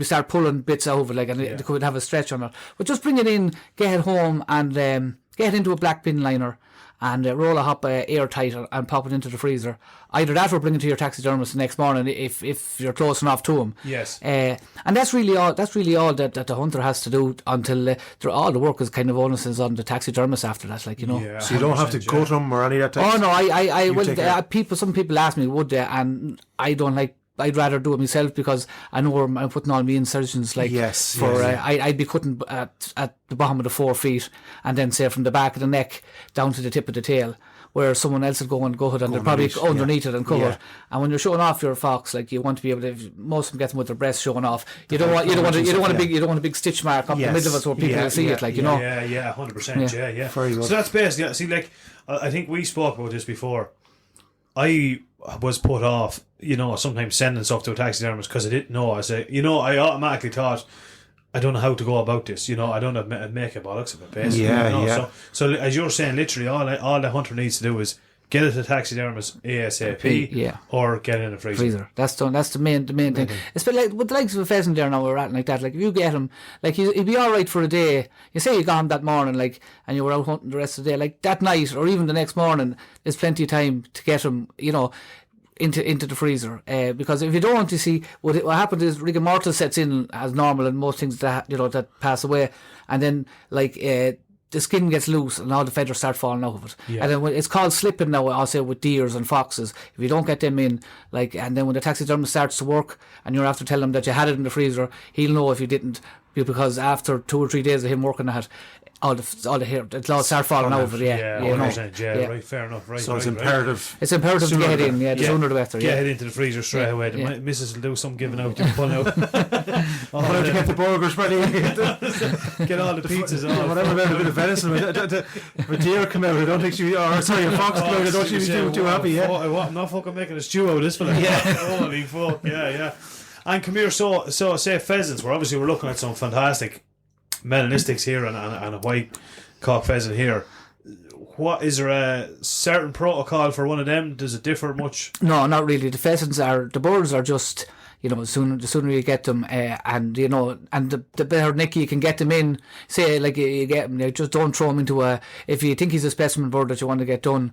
start pulling bits over, like, and it could have a stretch on it. But just bring it in, get it home, and get it into a black bin liner. and roll a hop airtight and pop it into the freezer. Either that or bring it to your taxidermist the next morning if you're close enough to him. Yes. And that's really all that the hunter has to do until all the work is kind of onus on the taxidermist after that, like, you know. Yeah, so you don't have to gut them or any of that type. Oh no, I will. Some people ask me would they, and I don't like. I'd rather do it myself because I know where I'm putting all my insertions. Like, I'd be cutting at the bottom of the 4 feet, and then say from the back of the neck down to the tip of the tail, where someone else would go and gut it, and they're probably underneath it and cover it. And when you're showing off your fox, like, you want to be able to. Most of them get them with their breasts showing off. You don't want a big stitch mark up the middle of it so people can see it. Like, you know. Yeah, 100%. Yeah. Very good. So that's basically. See, like, I think we spoke about this before. I was put off, sometimes sending stuff to a taxidermist because I didn't know. I say, I automatically thought, I don't know how to go about this. I don't know make a bollocks of it, basically. Yeah. So as you're saying, literally all the hunter needs to do is get it to taxidermist ASAP, or get it in a freezer. That's done. That's the main thing. It's been like with the likes of a pheasant there now, we're at like that. Like, if you get him, like, he'd be all right for a day. You say you got him that morning, like, and you were out hunting the rest of the day. Like, that night or even the next morning, there's plenty of time to get him, into the freezer. Because if you don't, you see, what happens is rigor mortis sets in as normal and most things that pass away, and then like. The skin gets loose and all the feathers start falling out of it. Yeah. And then it's called slipping now, I'll say, with deers and foxes. If you don't get them in, like, and then when the taxidermist starts to work and you're after telling him that you had it in the freezer, he'll know if you didn't, because after 2 or 3 days of him working at it, all the hair, it'll all start falling out of it. Right, fair enough. Right. So it's imperative. It's imperative to get it in. The sooner the better. Get it into the freezer straight away. The missus will do some giving out. You pull out. Pull out to get the burgers ready. Get all the pizzas on. Whatever about a bit of venison. If a deer come out, I don't think a fox come out, I don't think she'd be too happy. Yeah. I'm not fucking making a stew out of this fella. Yeah. Holy fuck. Yeah. And come here. So say pheasants. We're looking at some fantastic melanistics here and a white cock pheasant here. What is there a certain protocol for one of them? Does it differ much? No, not really. The birds are just, the sooner you get them, and the better nick you can get them in. Say, like, you get them, just don't throw them into if you think he's a specimen bird that you want to get done,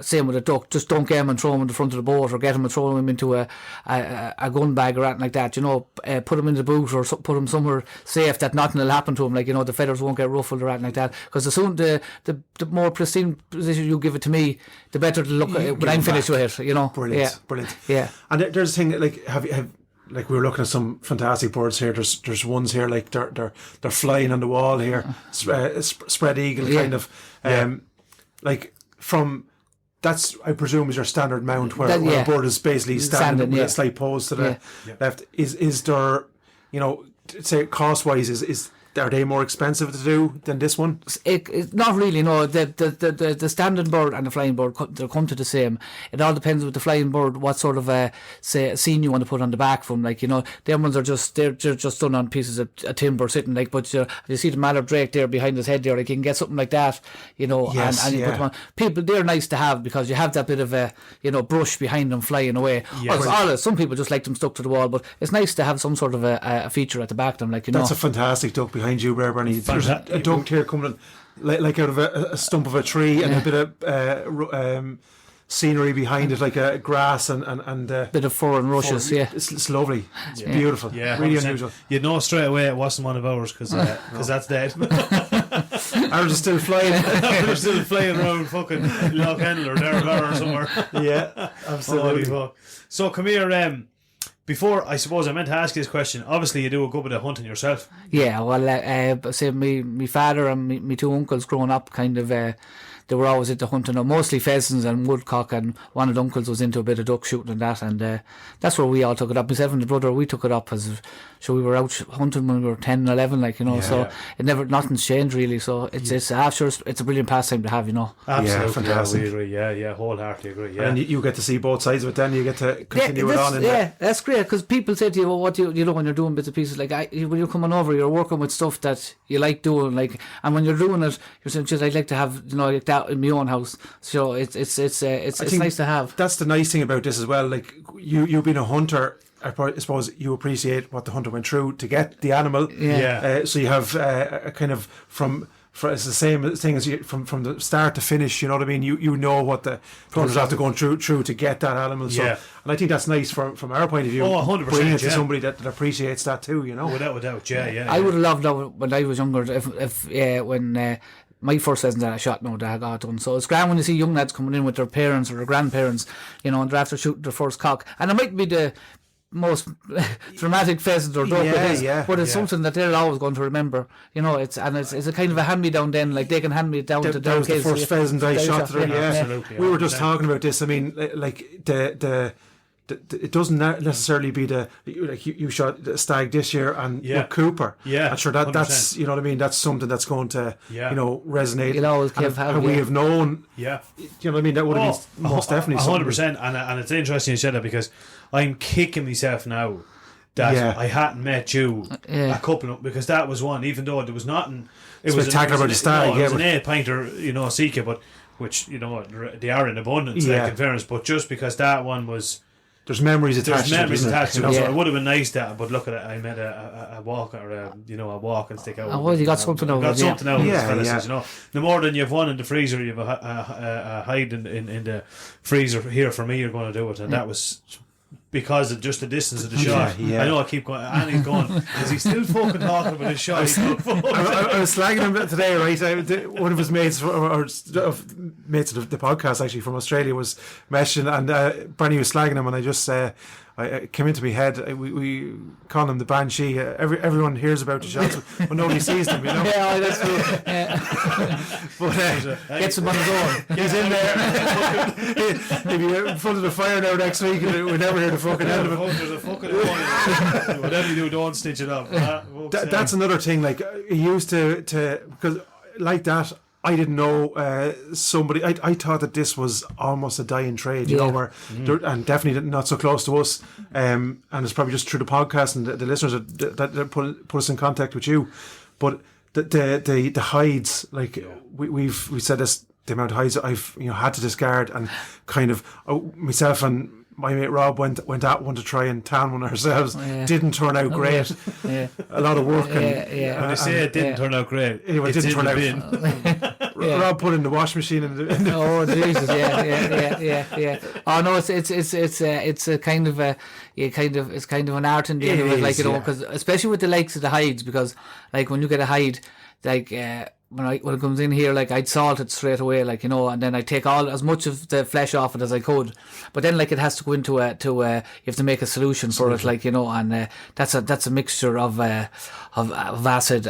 same with a duck, just don't get him and throw him in the front of the boat, or get him and throw him into a gun bag or anything like that. Put him in the boot or put him somewhere safe that nothing will happen to him. Like, the feathers won't get ruffled or anything like that. Because the more pristine position you give it to me, the better to look when I'm finished with it. Brilliant. Yeah. And there's a thing, like, like, we were looking at some fantastic birds here. There's ones here, like, they're flying on the wall here, spread eagle kind of, like, from. That's, I presume, is your standard mount where a bird is basically standing with a slight pose to the left. Is there, say cost wise, are they more expensive to do than this one? It's not really, no. The standing bird and the flying bird, they'll come to the same. It all depends with the flying bird what sort of scene you want to put on the back from. Like, them ones are they're just done on pieces of timber sitting, like, but you see the mallard drake there behind his head there, like, you can get something like that, and you put them on. People, they're nice to have because you have that bit of a brush behind them flying away. Yes. Some people just like them stuck to the wall, but it's nice to have some sort of a feature at the back of them, like, That's a fantastic duck behind you, Bernie. There's a duck here coming like out of a stump of a tree, and a bit of scenery behind it, like grass and a bit of fur and rushes. It's lovely. It's beautiful. Yeah, really 100%. Unusual. You'd know straight away it wasn't one of ours because that's dead. Ours is still flying. They're still flying around fucking Loch Henle or there or somewhere. Yeah, absolutely. So come here. Before, I suppose I meant to ask you this question. Obviously, you do a good bit of hunting yourself. Yeah, well, say me father and me 2 uncles growing up, kind of, they were always into hunting, mostly pheasants and woodcock, and one of the uncles was into a bit of duck shooting and that, and that's where we all took it up. Myself and the brother, we took it up as we were out hunting when we were 10 and 11, like, it nothing's changed really, so it's a brilliant pastime to have, Absolutely, yeah, fantastic. We agree, wholeheartedly agree, yeah. And you get to see both sides of it then, you get to continue it on. That's great, because people say to you, well, what do you when you're doing bits and pieces, like, when you're coming over, you're working with stuff that you like doing, like, and when you're doing it, you're saying, I'd like to have, like that in my own house, so it's nice to have. That's the nice thing about this as well, like, you being a hunter, I suppose you appreciate what the hunter went through to get the animal. Yeah. So you have a kind of from it's the same thing as from the start to finish. You know what I mean? You know what the hunters have to go through to get that animal. So, and I think that's nice from our point of view. 100%. Bringing it to somebody that appreciates that too. You know, without doubt. Yeah. I would have loved that when I was younger. When my first pheasant that I shot, that I got done. So it's grand when you see young lads coming in with their parents or their grandparents, and they're after shooting their first cock, and it might be the most dramatic pheasant or duck but it's something that they're always going to remember. It's a kind of a hand me down. Then like they can hand me it down to that was the first pheasant I shot. Absolutely. We were just talking about this. I mean, like the it doesn't necessarily be like you shot a stag this year and with Cooper. I'm sure that's you know what I mean. That's something that's going to resonate. You'll always we have known. You know what I mean. That would have been most definitely 100%. And it's interesting you said that, because I'm kicking myself now that I hadn't met you a couple of, because that was one. Even though there was nothing, it was spectacular about the stag. It was an 8-pinter, Sika, but which they are in abundance. Like, in fairness, but just because that one was. There's memories attached to it. So it would have been nice but look at it, I met a walk or a walk and stick out. Oh, well, you got something out of it. Something out of it, The more than you've one in the freezer, you have a hide in the freezer here for me, you're going to do it. And that was because of just the distance of the shot. I know I keep going, and he's going, is he still fucking talking about his shot? I was slagging him today, right? One of his mates, or mates of the podcast actually from Australia, was meshing, and Bernie was slagging him, and I just I came into my head. We call him the Banshee. Everyone hears about the shots, but nobody sees them. Yeah, that's true. But gets him on his own. He's in there. He'll be in front of the fire now next week, and we never hear the fucking end of it. There's a fucking whatever you do, don't stitch it up. That's another thing. Like, he used to because like that. I didn't know somebody. I thought that this was almost a dying trade, where and definitely not so close to us. And it's probably just through the podcast and the listeners that put us in contact with you. But the hides, like we said this, the amount of hides that I've had to discard, and kind of myself and my mate Rob went at one to try and tan one ourselves. Didn't turn out great. A lot of work. When they say it didn't turn out great, anyway, it didn't turn out. Rob put it in the wash machine. Oh Jesus! Yeah. Oh no, it's a kind of it's kind of an art in the end of it, like because especially with the likes of the hides, because like when you get a hide, like. When it comes in here, like I'd salt it straight away, like and then I take as much of the flesh off it as I could. But then like it has to go into you have to make a solution for it, like and that's a mixture of acid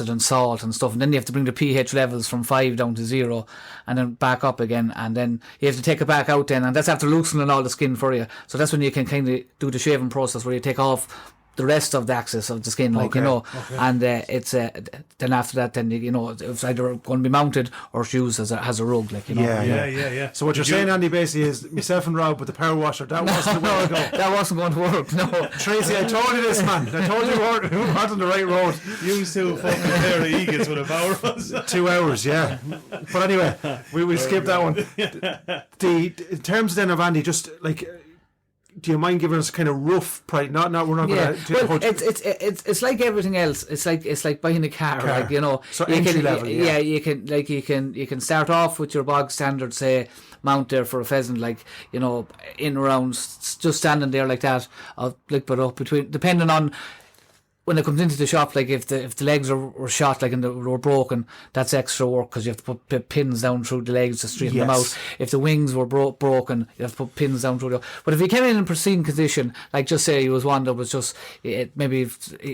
and salt and stuff. And then you have to bring the pH levels from 5 down to 0, and then back up again. And then you have to take it back out then, and that's after loosening all the skin for you. So that's when you can kind of do the shaving process where you take off the rest of the axis of the skin, like and it's then after that, then it's either going to be mounted or used as a rug, like Yeah. So what you're saying, Andy, basically is myself and Rob with the power washer. That wasn't the way to go. That wasn't going to work. No, Tracy, I told you this, man. I told you we weren't on the right road. You still fucking pair of eagles with a power washer. 2 hours, yeah. But anyway, we skipped that one. In terms then of Andy, just like. Do you mind giving us kind of rough price? We're not going to. Well, it's like everything else. It's like buying a car. Like So entry level. Yeah, you can start off with your bog standard, say mount there for a pheasant, like in around just standing there like that. I'll flip it up between depending on. When it comes into the shop, like if the legs were shot, like and they were broken, that's extra work because you have to put pins down through the legs to straighten them out. If the wings were broken, you have to put pins down through them. But if he came in pristine condition, like just say he was one that was just maybe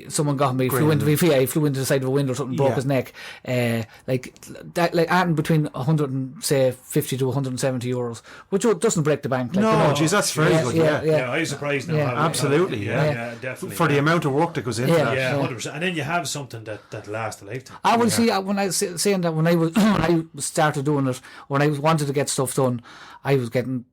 someone got him, he flew into the side of a window or something, broke his neck, like that, like and between 150 to 170 euros, which doesn't break the bank. Like, geez, that's very good. Yeah, I'm surprised now. Absolutely, definitely for the amount of work that goes into. Yeah, 100%. And then you have something that lasts a lifetime. I will see when I saying that when I started doing it, when I wanted to get stuff done, I was getting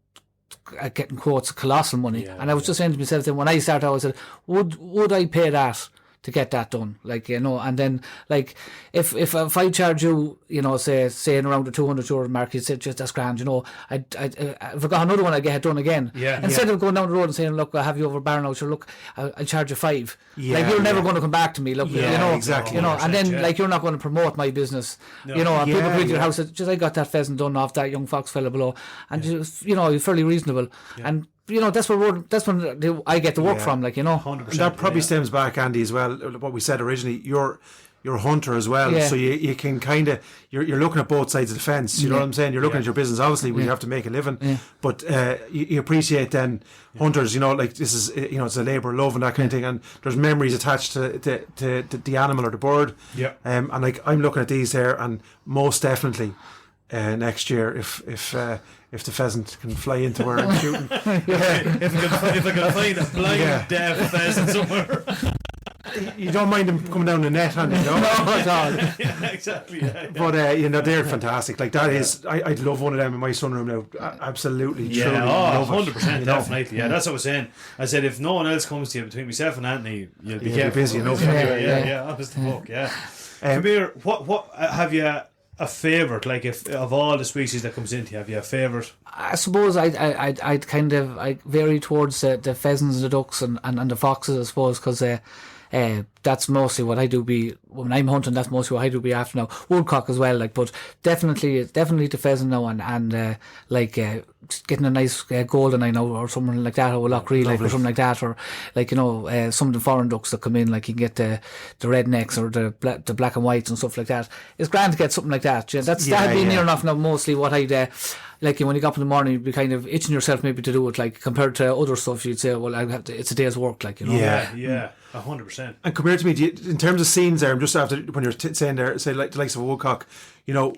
quotes colossal money, and I was just saying to myself then when I started, I said, would I pay that to get that done, like, you know. And then, like, if I charge you, you know, say in around the €200 mark, you say, just that's grand, you know, if I got another one, I get it done again. Instead of going down the road and saying, look, I have you over Barnout, sure, look, I'll charge you $5. Like, you're never going to come back to me, look, you know, exactly. You know, and then like, you're not going to promote my business, you know, and people come to your house, just I got that pheasant done off that young fox fella below, and just, you know, you're fairly reasonable, and you know, that's when I get the work from, like, you know. 100%, and that probably stems back, Andy, as well, what we said originally. You're a hunter as well, so you can kind of, you're looking at both sides of the fence, you know what I'm saying. You're looking at your business, obviously, when you have to make a living, but you appreciate then hunters, you know, like, this is, you know, it's a labour of love and that kind of thing, and there's memories attached to the animal or the bird. And like, I'm looking at these there, and most definitely next year, if the pheasant can fly into where I'm shooting, if I can find a blind deaf pheasant somewhere. You don't mind them coming down the net, Andy, no? No, at all. Exactly. But you know, they're fantastic. Like, that is, I'd love one of them in my sunroom now. Absolutely, truly, love 100%, it, definitely. Yeah, that's what I was saying. I said, if no one else comes to you between myself and Anthony, you'll be busy enough. Honest to fuck, Kabir, what have you a favourite? Like, if of all the species that comes into you, have you a favourite? I suppose I'd kind of, I vary towards the pheasants, the ducks, and the foxes, I suppose, because that's mostly what I do be when I'm hunting. That's mostly what I do be after now. Woodcock as well, like, but definitely the pheasant now, and like getting a nice golden eye now, or something like that, or a Loughree, like, or something like that, or like, you know, some of the foreign ducks that come in, like, you can get the rednecks or the black and whites and stuff like that. It's grand to get something like that. That'd be near enough now. Mostly what I'd like, when you got up in the morning, you'd be kind of itching yourself maybe to do it, like, compared to other stuff, you'd say, well, it's a day's work, like, you know. 100%. And compared to me, in terms of scenes there, I'm just after, when you're saying there, say, like the likes of a woodcock, you know,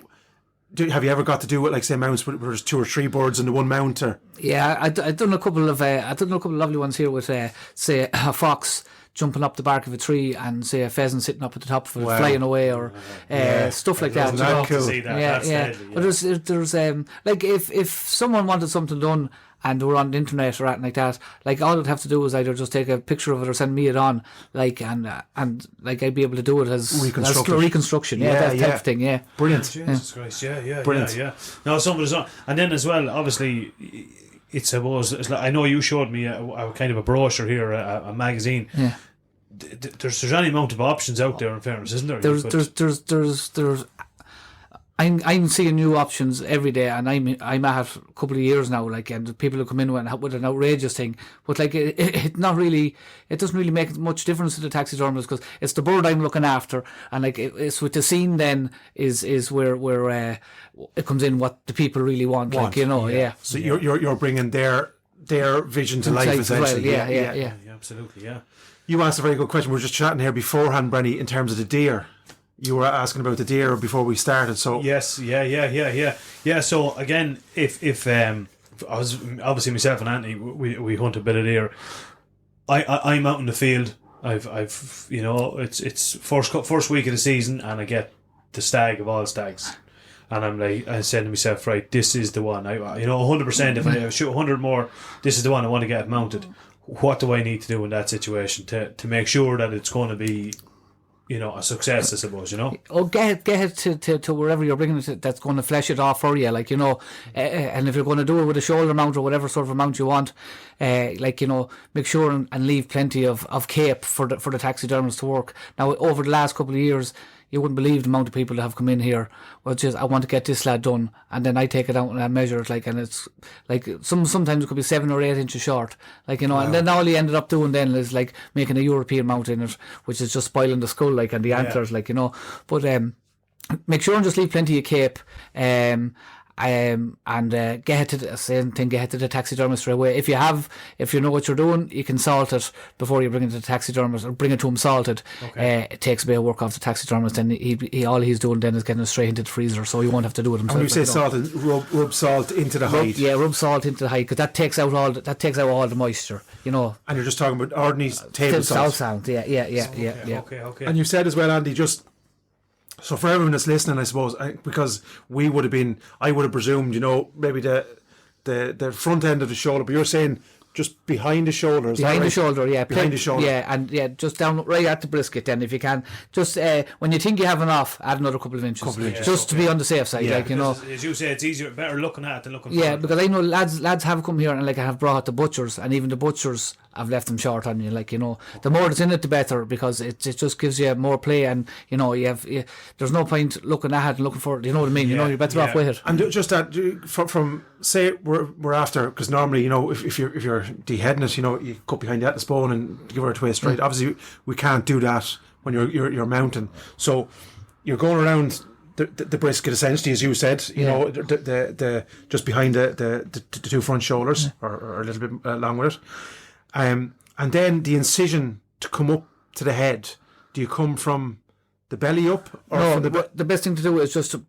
have you ever got to do it, like, say, mounts where there's 2 or 3 birds in the one mount? Or? Yeah, I've done a couple of lovely ones here with say a fox jumping up the bark of a tree, and say a pheasant sitting up at the top of it, flying away, or stuff like that. That's cool. But there's like, if someone wanted something done and we're on the internet or anything like that, like, all I'd have to do is either just take a picture of it or send me it on, like, and like, I'd be able to do it as reconstruction, that type of thing, brilliant. Jesus Christ, brilliant. No, some of it's not, and then as well, obviously, it's like, I know you showed me a kind of a brochure here, a magazine. There's any amount of options out there, in fairness, isn't there? There's I'm seeing new options every day, and I'm at a couple of years now, like, and people who come in with an outrageous thing, but like, it doesn't really make much difference to the taxidermist, because it's the bird I'm looking after, and like, it's with the scene then is where it comes in what the people really want. Like, you know, So you're bringing their vision to life, essentially. Well. Yeah, absolutely, You asked a very good question. We were just chatting here beforehand, Brenny, in terms of the deer. You were asking about the deer before we started, so yes, yeah. So again, if I was obviously myself and Anthony, we hunt a bit of deer. I'm out in the field. I've you know, it's first week of the season, and I get the stag of all stags, and I'm like, I said to myself, right, this is the one. I 100%. If I shoot 100 more, this is the one I want to get mounted. What do I need to do in that situation to make sure that it's going to be, you know, a success, I suppose, you know? Oh, get it to wherever you're bringing it, that's going to flesh it off for you, like, you know, and if you're going to do it with a shoulder mount or whatever sort of a mount you want, like, you know, make sure and leave plenty of cape for the taxidermists to work. Now, over the last couple of years, you wouldn't believe the amount of people that have come in here, well, just, I want to get this lad done, and then I take it out and I measure it, like, and it's like, sometimes it could be 7 or 8 inches short, like, you know. And then all he ended up doing then is like making a European mount in it, which is just spoiling the skull, like, and the antlers, like, you know. But make sure and just leave plenty of cape, and get it to the same thing. Get it to the taxidermist straight away. If you know what you're doing, you can salt it before you bring it to the taxidermist, or bring it to him salted. It takes a bit of work off the taxidermist, and he all he's doing then is getting it straight into the freezer, so he won't have to do it himself. And when you say salted, rub salt into the hide. Rub salt into the hide, because that takes out all the moisture, you know. And you're just talking about ordinary table salt. Okay. And you said as well, Andy, just so for everyone that's listening, I suppose, because I would have presumed, you know, maybe the front end of the shoulder, but you're saying just behind the shoulders. Behind the shoulder, Behind the shoulder. Yeah, and just down right at the brisket then if you can. Just when you think you have enough, add another couple of inches. Just to be on the safe side, like, you know. As you say, it's easier, better looking at it than looking for Yeah, it. because I know lads have come here and like I have brought the butchers, and even the butchers have left them short on you, like, you know. The more that's in it, the better, because it just gives you more play, and, you know, there's no point looking at it and looking for it, you know what I mean? You know, you're better off with it. And just that from say we're after, because normally, you know, if you're deheading it, you know, you cut behind the atlas bone and give her a twist, right? Obviously we can't do that when you're mounting, so you're going around the brisket essentially, as you said, you know, the just behind the two front shoulders, or a little bit along with it, and then the incision to come up to the head. Do you come from the belly up, or no? from The best thing to do is just to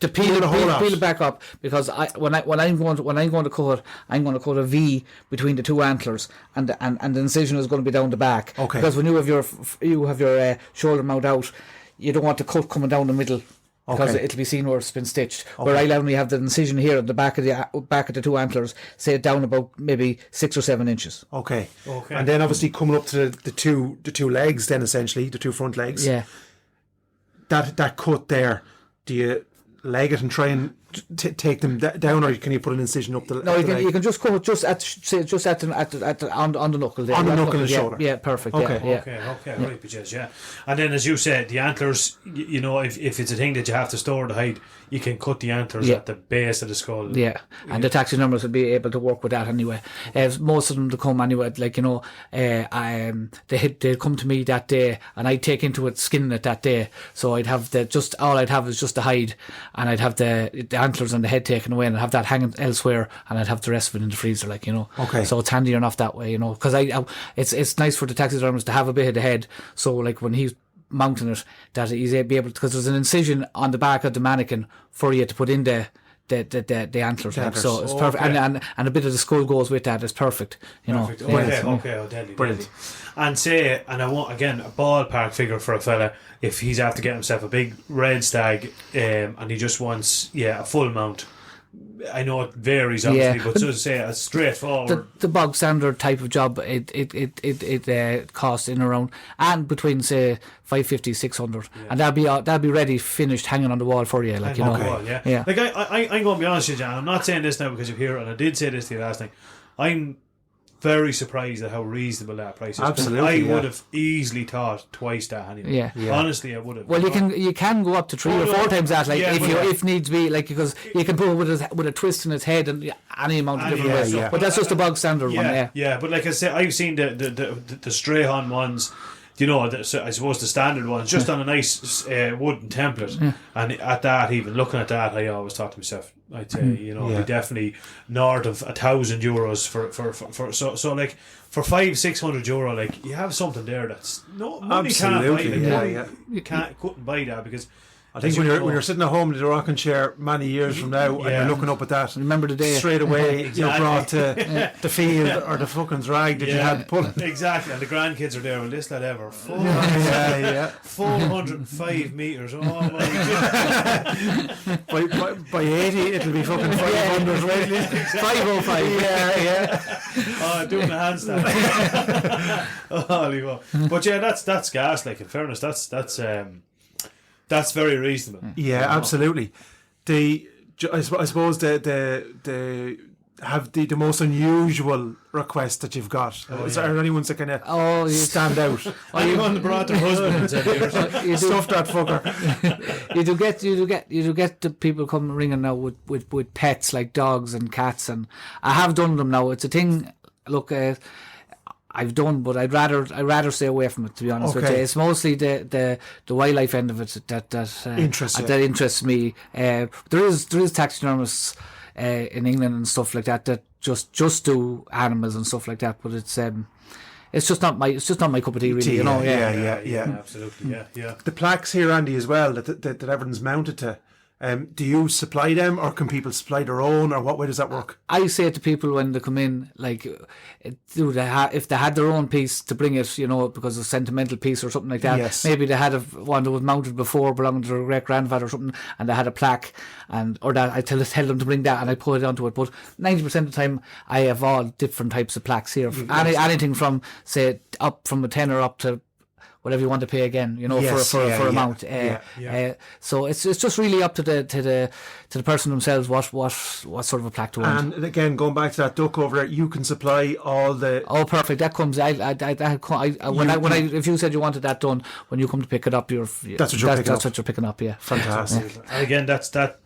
peel it back up, because when I'm going to cut, I'm going to cut a V between the two antlers, and the incision is going to be down the back. Okay. Because when you have your shoulder mount out, you don't want the cut coming down the middle, because it'll be seen where it's been stitched. Where I only have the incision here at the back of the two antlers, say down about maybe 6 or 7 inches. Okay. And then obviously coming up to the two legs, then essentially the two front legs. Yeah. That cut there, do you leg it and try and take them down, or can you put an incision up the? No, you can just cut just at on the knuckle there. On the knuckle and the shoulder. Yeah, perfect. Okay. Right, because and then as you said, the antlers, you know, if it's a thing that you have to store the height, you can cut the antlers at the base of the skull. Yeah, and the taxidermists will be able to work with that anyway. Most of them to come anyway, like, you know, they come to me that day, and I'd take into it skinning it that day. So I'd have all I'd have is just the hide, and I'd have the antlers and the head taken away, and I'd have that hanging elsewhere, and I'd have the rest of it in the freezer, like, you know. Okay. So it's handy enough that way, you know, because it's nice for the taxidermist to have a bit of the head, so like when he's mounting it, that he's be able to, because there's an incision on the back of the mannequin for you to put in the antlers, like, so it's perfect. And a bit of the skull goes with that. It's perfect, you know. Okay, brilliant. And I want, again, a ballpark figure for a fella if he's after getting himself a big red stag, and he just wants a full mount. I know it varies obviously, but so to say a straightforward. The bog standard type of job, it costs in around and between say 550, 600, and that'll be ready, finished, hanging on the wall for you, like, you know. Yeah. Like I'm going to be honest with you, Jan, I'm not saying this now because you're here, and I did say this to you last night. I'm very surprised at how reasonable that price is. Absolutely, I would have easily thought twice that anyway. Yeah. Honestly, I would have. Well, you can go up to 3 or 4 times that, like, if needs be, like, because you can put it with a twist in its head and any amount of different ways. But that's just the bog standard one. Yeah. But like I said, I've seen the Strahan ones. You know, I suppose the standard ones, just on a nice wooden template, and at that, even looking at that, I always thought to myself, I'd say, you know, be definitely north of €1,000 for so like for €500-600, like, you have something there that's money can't buy it. You couldn't buy that, because I think when you're sitting at home in the rocking chair many years from now, and you're looking up at that, remember the day straight away, you're brought to the field or the fucking drag that you had pulling. Exactly, and the grandkids are there. Well, this lad ever 405 metres. Oh my God! by 80, it'll be fucking 500, right? 505. Oh, doing the handstand. Holy fuck! But yeah, that's gas. Like, in fairness, that's very reasonable. Yeah, absolutely. I suppose the have the most unusual request that you've got. Is there anyone's that kind of stand out? Anyone brought their husband and said, stuff that fucker. You do get the people come ringing now with pets like dogs and cats, and I have done them now. It's a thing. Look. I've done, but I'd rather stay away from it, to be honest with you. It's mostly the wildlife end of it that interests me. There is taxidermists in England and stuff like that just do animals and stuff like that, but it's just not my cup of tea, really. You know, yeah, absolutely, yeah. The plaques here, Andy, as well, that everything's mounted to. Do you supply them, or can people supply their own, or what way does that work? I say to people when they come in, like, if they had their own piece to bring it, because of a sentimental piece or something like that. Yes. Maybe they had one that was mounted before, belonging to their great grandfather or something, and they had a plaque, or that I tell them to bring that, and I put it onto it. But 90% of the time, I have all different types of plaques here. Anything from, say, up from a tenner up to whatever you want to pay again, for amount. So it's just really up to the person themselves what sort of a plaque to want. And again, going back to that duck over there, you can supply all the. Oh, perfect! That comes. If you said you wanted that done, when you come to pick it up, that's what you're picking up. Yeah, fantastic. Yeah. And again, that's that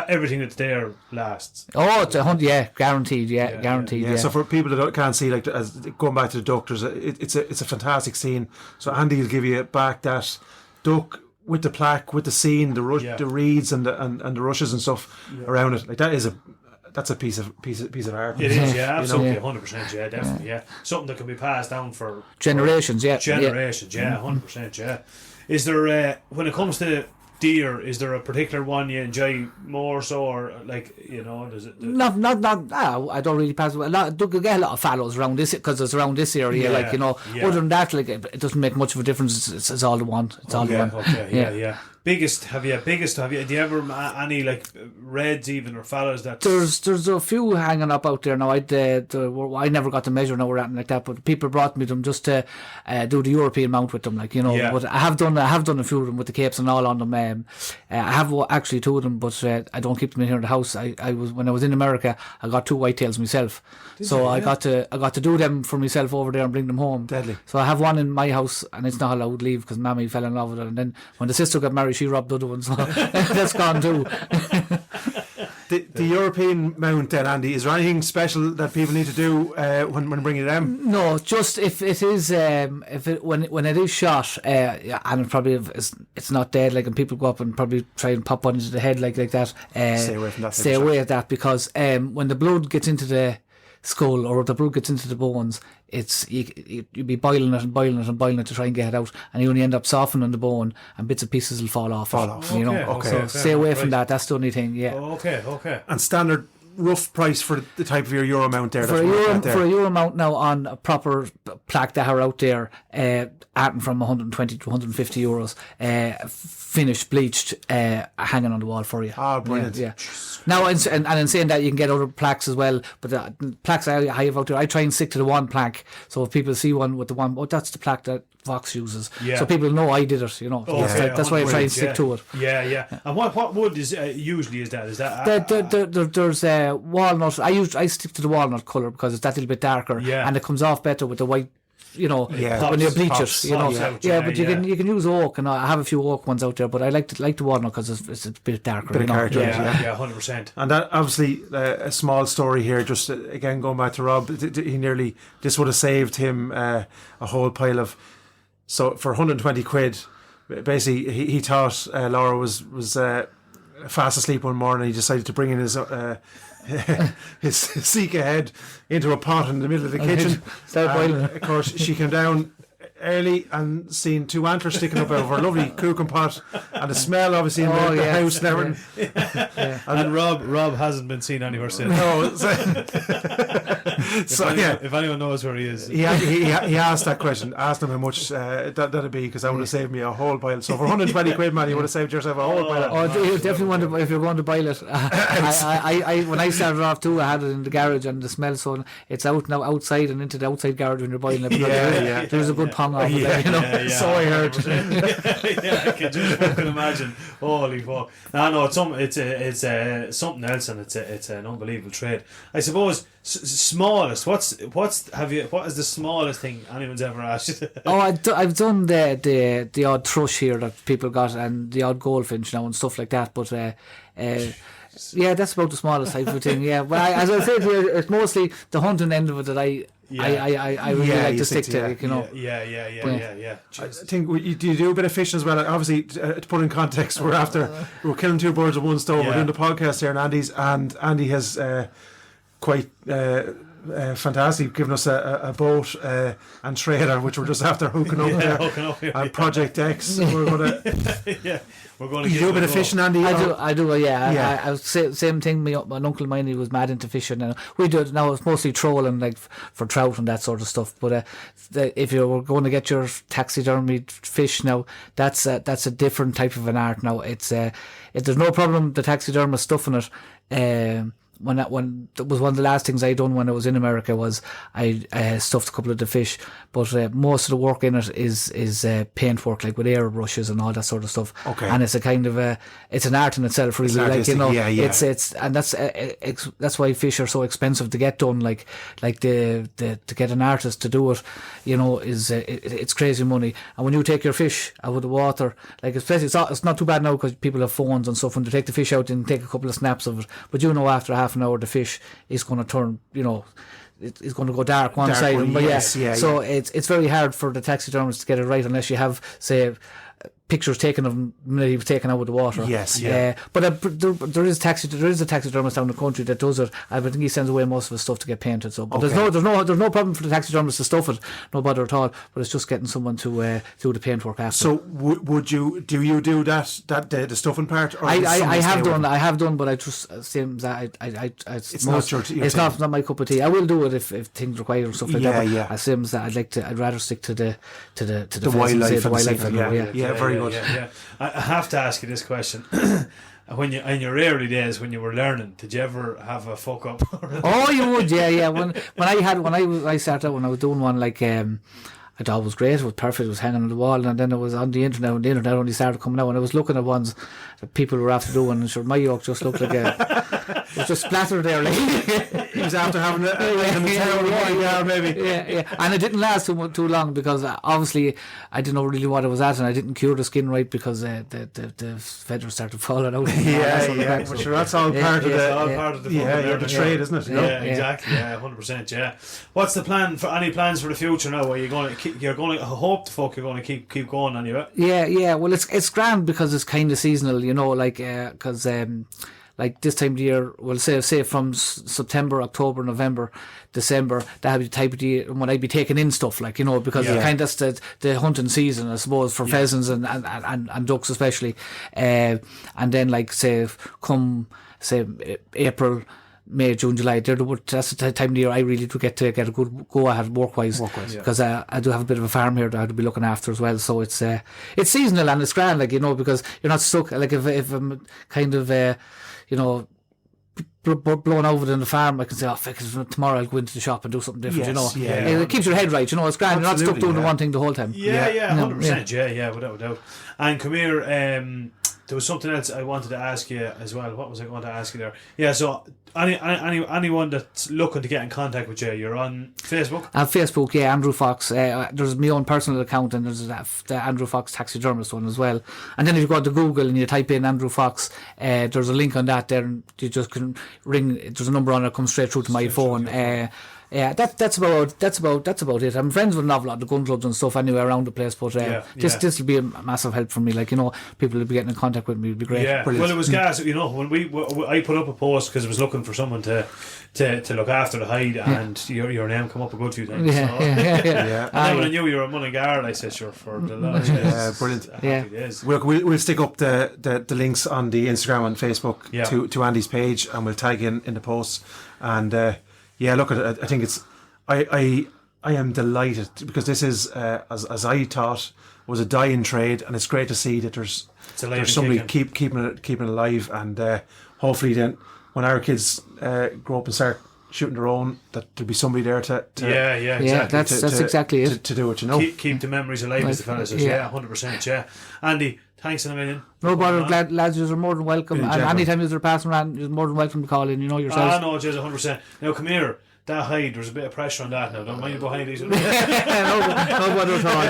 everything that's there lasts. Oh, it's guaranteed. Guaranteed. Yeah. So for people that can't see, like, as going back to the duck, it's a fantastic scene. So Andy will give you back that duck with the plaque, with the scene, the reeds and the rushes and stuff around it. Like, that's a piece of art. It is, absolutely, 100%, definitely, something that can be passed down for generations, 100%, Is there when it comes to deer, is there a particular one you enjoy more so, or like, does it? I don't really pass. You get a lot of fallows around this because it's around this area. Other than that, like, it doesn't make much of a difference. It's all the one. It's all the one. Okay, Biggest? Do you ever any like reds even or fallows that? There's a few hanging up out there now. I never got to measure now or anything like that, but people brought me them just to do the European mount with them, But I have done a few of them with the capes and all on them. I have actually 2 of them, but I don't keep them in here in the house. When I was in America, I got 2 whitetails myself, I got to do them for myself over there and bring them home. Deadly. So I have one in my house, and it's not allowed to leave because Mammy fell in love with it. And then when the sister got married, she robbed the other one, so that's gone too. The European mount, then, Andy, is there anything special that people need to do when bringing it in? No, just if it is when it is shot, and it probably it's not dead, like, and people go up and probably try and pop one into the head like that. Stay away from that. Stay away at that, because when the blood gets into the skull or the blood gets into the bones, you'd be boiling it to try and get it out, and you only end up softening the bone, and bits and pieces will fall off. Okay. So stay away from that. That's the only thing. Yeah. Okay. And standard rough price for the type of your Euro mount there? For a Euro mount now on a proper plaque that are out there, starting from 120 to 150 euros, finished, bleached, hanging on the wall for you. Ah, brilliant. Yeah. Now, and in saying that, you can get other plaques as well, but the plaques I have out there, I try and stick to the one plaque, so if people see one with the one, that's the plaque that Vox uses, so people know I did it, that's why I try and stick to it. And what wood is usually is that? There's walnut. I stick to the walnut colour because it's that little bit darker, and it comes off better with the white, when you bleach it, but you can use oak, and I have a few oak ones out there, but I like the walnut because it's a bit darker. 100%. And that, obviously, a small story here, just again going back to Rob, this would have saved him a whole pile of, so for 120 quid, basically he thought Laura was fast asleep one morning. He decided to bring in his Sika head into a pot in the middle of the kitchen. Start boiling. Of course, she came down early and seen 2 antlers sticking up out of her lovely cooking pot, and the smell obviously in the house now. And Rob hasn't been seen anywhere since. No. If anyone knows where he is, he asked that question. Asked him how much that'd be, because that would have saved me a whole pile. So for 120 quid, man, you would have saved yourself a whole pile. You definitely want to, if you're going to boil it. I when I started off too, I had it in the garage, and the smell, so it's out now outside and into the outside garage when you're boiling it. There's a good pong off of there, So I heard. I can just fucking imagine. Holy fuck! No, it's something else, and it's an unbelievable trade. I suppose smallest. What is the smallest thing anyone's ever asked? I've done the odd thrush here that people got, and the odd goldfinch now and stuff like that, but that's about the smallest type of thing. Yeah, but as I said, it's mostly the hunting end of it that I really like to stick to. Yeah. I think you do a bit of fishing as well. Obviously, to put in context, we're killing 2 birds with one stone. We're doing the podcast here in Andy's, and Andy has quite fantastic, giving us a boat and trailer, which we're just after hooking up there. And Project X, we're going to... We're going to do a bit of fishing, Andy. I do. I same thing. My uncle mine, he was mad into fishing, and we do it now. It's mostly trolling, like for trout and that sort of stuff. But if you were going to get your taxidermy fish now, that's a different type of an art. Now there's no problem the taxidermist stuffing it. When that was one of the last things I done when I was in America was I stuffed a couple of the fish, but most of the work in it is paint work, like with airbrushes and all that sort of stuff. Okay. And it's a kind of it's an art in itself, really. Like, you know, it's and that's why fish are so expensive to get done. Like to get an artist to do it, you know, is it's crazy money. And when you take your fish out of the water, like especially it's not too bad now because people have phones and stuff. When they take the fish out and take a couple of snaps of it, but you know after half an hour the fish is going to turn, you know, it's going to go dark one side. But so it's very hard for the taxidermist to get it right unless you have, say, pictures taken of him when he was taken out of the water. But there is a taxidermist down the country that does it. I think he sends away most of his stuff to get painted. So, but there's no problem for the taxidermist to stuff it, no bother at all. But it's just getting someone to do the paintwork after. So would you do that the stuffing part? Or I have done, but I just seems that it's not my cup of tea. I will do it if things require and stuff like that. But it seems that I'd rather stick to the wildlife. Very good. I have to ask you this question. When you in your early days when you were learning, did you ever have a fuck up? Oh, you would, yeah. When I started out, when I was doing one, like I thought it was great, it was perfect, it was hanging on the wall, and then it was on the internet, and the internet only started coming out, and I was looking at ones that people were after doing, and sure, my yoke just looked like it was just splattered there, like he was after having maybe. And it didn't last too long because obviously I didn't know really what it was at, and I didn't cure the skin right because the feathers started falling out. But sure, that's all part of the trade, isn't it? Yeah, exactly. 100%. Yeah. What's the plan for any plans for the future now? Are you going to you're going to hope the fuck you're going to keep going on you? Yeah. Well, it's grand because it's kind of seasonal, you know, like because like this time of the year, well, say from September, October, November, December, that'd be the type of year when I'd be taking in stuff, like, you know, because kind of that's the hunting season, I suppose, for pheasants and ducks especially, and then like say April, May, June, July, that's the time of the year I really do get a good go at work-wise, because I do have a bit of a farm here that I have to be looking after as well, so it's seasonal and it's grand, like, you know, because you're not stuck, like if I'm kind of you know, blown over in the farm, I can say, oh, fuck it, tomorrow I'll go into the shop and do something different, you know. It keeps your head right, you know, it's grand. Absolutely, you're not stuck doing the one thing the whole time. 100%, without a doubt. And come here, there was something else I wanted to ask you as well. What was I going to ask you there? Yeah, so anyone that's looking to get in contact with you, you're on Facebook? On Facebook, yeah, Andrew Fox. There's my own personal account, and there's the Andrew Fox Taxidermist one as well. And then if you go to Google and you type in Andrew Fox, there's a link on that there, and you just can ring. There's a number on it, comes straight through to my phone. That's about it. I'm friends with an awful lot of the gun clubs and stuff anyway around the place, but this will be a massive help for me. Like, you know, people will be getting in contact with me. It'll be great. Yeah, well, it was gas. You know, when I put up a post because I was looking for someone to look after the hide, and your name come up a good few times. And then when I knew you were a mullingar, I said, sure, for the lodge. Brilliant. We'll stick up the links on the Instagram and Facebook to Andy's page, and we'll tag in the posts. And look, I think it's I am delighted because this is as I thought was a dying trade, and it's great to see that there's somebody keeping it alive, and hopefully then when our kids grow up and start shooting their own, that there'll be somebody there to that's exactly it, to do it, you know. Keep the memories alive, as the fella says. 100%. Andy, thanks in a million. No bother, lads, you're more than welcome. And anytime you're passing around, you're more than welcome to call in, you know yourselves. No, just 100%. Now come here. That hide, there's a bit of pressure on that now. Don't mind behind these. No bother at all.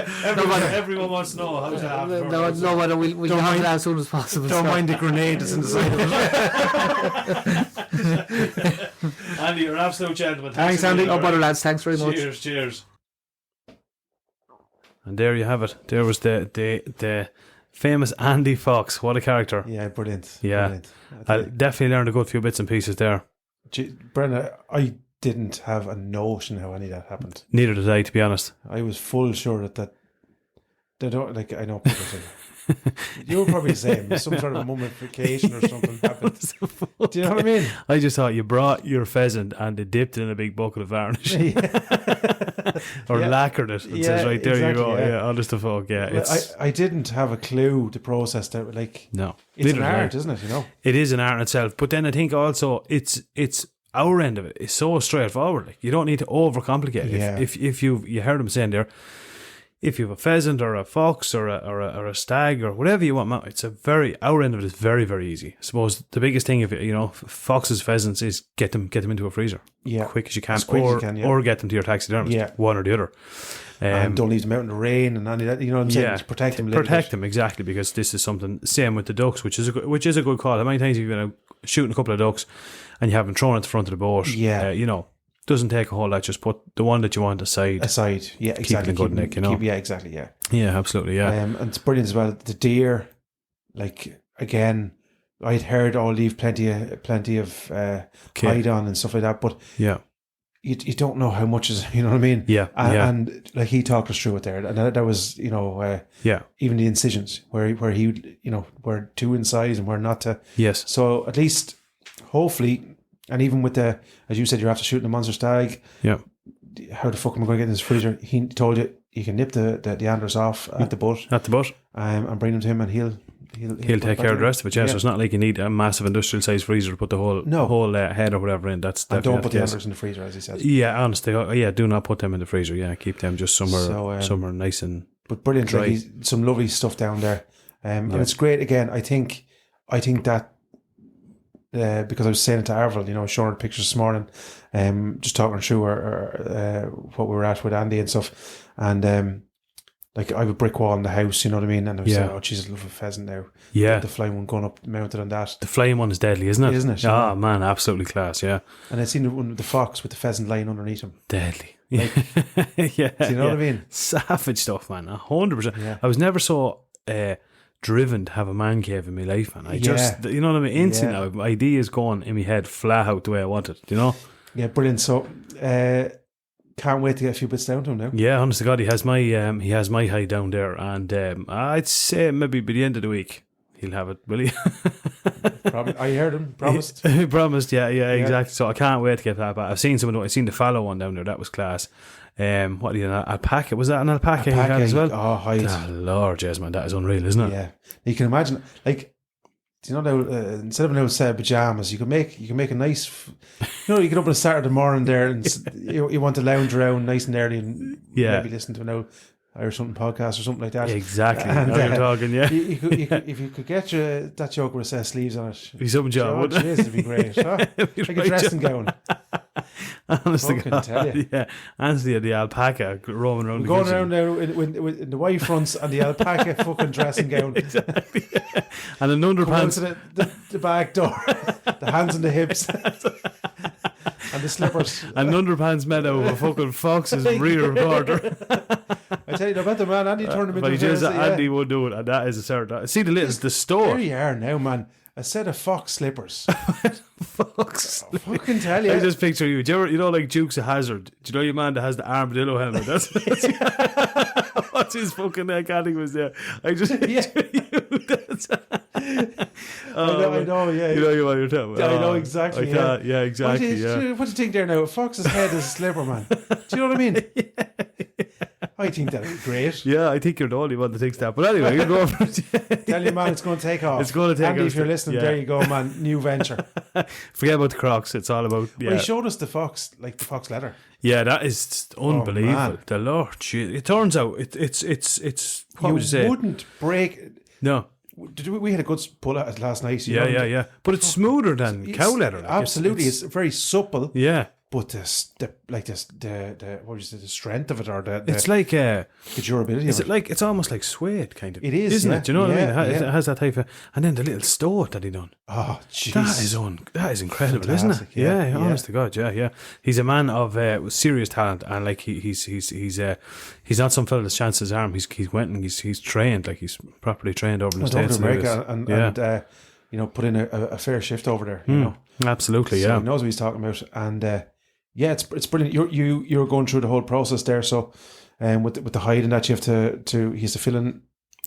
Everyone wants to know how's that happening. No bother. We'll have it as soon as possible. Don't mind the grenade that's in the side of it. Andy, you're an absolute gentleman. Thanks Andy. No bother, lads. Thanks very much. Cheers. And there you have it. There was the famous Andy Fox. What a character. Yeah, brilliant. Yeah. I definitely learned a good few bits and pieces there. Brenna, I didn't have a notion how any of that happened. Neither did I, to be honest. I was full sure that they don't, like, I know people say, you were probably the same. Some sort of mummification or something happened. Do you know what I mean? I just thought you brought your pheasant and they dipped it in a big bucket of varnish. Or lacquered it. It says right there, exactly, you go. Yeah, honest to fuck. Yeah, it's... I didn't have a clue to process that. Like, no, it's an art, isn't it? You know, it is an art in itself. But then I think also it's our end of it is so straightforward. Like, you don't need to overcomplicate it. Yeah. If you heard him saying there, if you have a pheasant or a fox or a stag or whatever you want, it's our end of it is very, very easy. I suppose the biggest thing, if you know, foxes, pheasants, is get them into a freezer, quick as you can, or get them to your taxidermist, one or the other. And don't leave them out in the rain and any of that. You know what I'm saying? Just protect them. Protect them, exactly, because this is something. Same with the ducks, which is a good call. How many times have you been out shooting a couple of ducks and you have them thrown at the front of the boat? Yeah, you know. Doesn't take a whole lot. Just put the one that you want aside. Yeah, exactly. Keep it in good nick, you know. Exactly. Yeah. Yeah, absolutely. Yeah. And it's brilliant as well. The deer, like, again, I'd heard leave plenty of hide on and stuff like that, but you don't know how much is, you know what I mean? Yeah. And like, he talked us through it there, and that was, you know, even the incisions where he, you know, were to in size and where not to. Yes. So at least, hopefully. And even with the, as you said, you're after shooting a monster stag. Yeah. How the fuck am I going to get in this freezer? He told you can nip the antlers off at the butt. And bring them to him, and he'll take care of the rest of it. Yeah. So it's not like you need a massive industrial size freezer to put the whole head or whatever in. That's and don't put the antlers in the freezer, as he said. Yeah, honestly, do not put them in the freezer. Yeah, keep them just somewhere nice and. But brilliant, dry. Like, some lovely stuff down there, and it's great. Again, I think that. Because I was saying it to Arvil, you know, showing her pictures this morning, just talking through what we were at with Andy and stuff, and like, I have a brick wall in the house, you know what I mean, and I was saying, oh Jesus, I love a pheasant now. Yeah, the flying one going up mounted on that. The flying one is deadly, isn't it? Isn't it? Oh man, absolutely class. Yeah. And I seen the one with the fox with the pheasant lying underneath him. Deadly. Like, yeah. Do you know what I mean? Savage stuff, man. 100%. I was never so driven to have a man cave in my life, man. I just, you know what I mean? Instantly, now, ideas going in my head flat out the way I want it, you know? Yeah, brilliant. So, can't wait to get a few bits down to him now. Yeah, honest to God, he has my hide down there, and I'd say maybe by the end of the week he'll have it, will he? Probably. I heard him, promised. He promised, yeah, exactly. So I can't wait to get that back. I've seen the fallow one down there, that was class. What do you know? Alpaca? Was that an alpaca he had as well? Oh, hide. Oh, Lord, yes, man, that is unreal, isn't it? Yeah, you can imagine. Like, do you know now? Instead of an old set of pajamas, you can make a nice. You know, you get up on a Saturday morning there, and you want to lounge around nice and early, and maybe listen to an old Irish something podcast or something like that. Exactly. And, you're talking, yeah. If you could get that joke with a set of sleeves on it, be something, John. Would it? It'd be great. Huh? Like a dressing gown. Honestly, tell you. Yeah, Anthony the alpaca roaming around. Going around now in the white fronts and the alpaca fucking dressing gown. Exactly. Yeah. And an underpants. To the back door, the hands on the hips, and the slippers. And underpants meadow of a fucking fox's rear quarter. I tell you, I bet the man Andy turned him into a pheasant. Andy would do it, and that is a certain. See the store. There you are now, man. A set of fox slippers. Fox. I fucking tell you. I just picture you. Do you ever, you know, like Dukes of Hazzard? Do you know your man that has the armadillo helmet? That's what's his fucking canning was there. I just picture you. I know, yeah. You know what you're talking about. I know exactly. Yeah, exactly. What do you think there now? A fox's head is a slipper, man. Do you know what I mean? I think that'd be great. Yeah, I think you're the only one that thinks that. But anyway, you go for it. Tell you, man, it's going to take off. It's going to take off. Andy, if you're listening, there you go, man. New venture. Forget about the Crocs. It's all about. Yeah. Well, he showed us the fox leather. Yeah, that is unbelievable. The Lord, it turns out it's. What would you say? Wouldn't break. No. We had a good pull at it last night. Yeah. But it's smoother than cow leather. Like absolutely, it's very supple. Yeah. But the what would you say, the strength of it, or the it's like the durability. Is of it like it's almost like suede kind of? It is, isn't yeah. it? Do you know what I mean? It has that type of, and then the little stoat that he done. Oh, jeez, that is incredible, fantastic, isn't it? Yeah, honest to God, yeah. He's a man of serious talent, and like he's not some fella that's chanced his arm. He's went and he's trained, like he's properly trained over in the States, over to America, and you know, put in a fair shift over there. You know, absolutely, so yeah. he knows what he's talking about, and Yeah, it's brilliant. You're going through the whole process there. So, with the hide and that, you have to he has to fill in.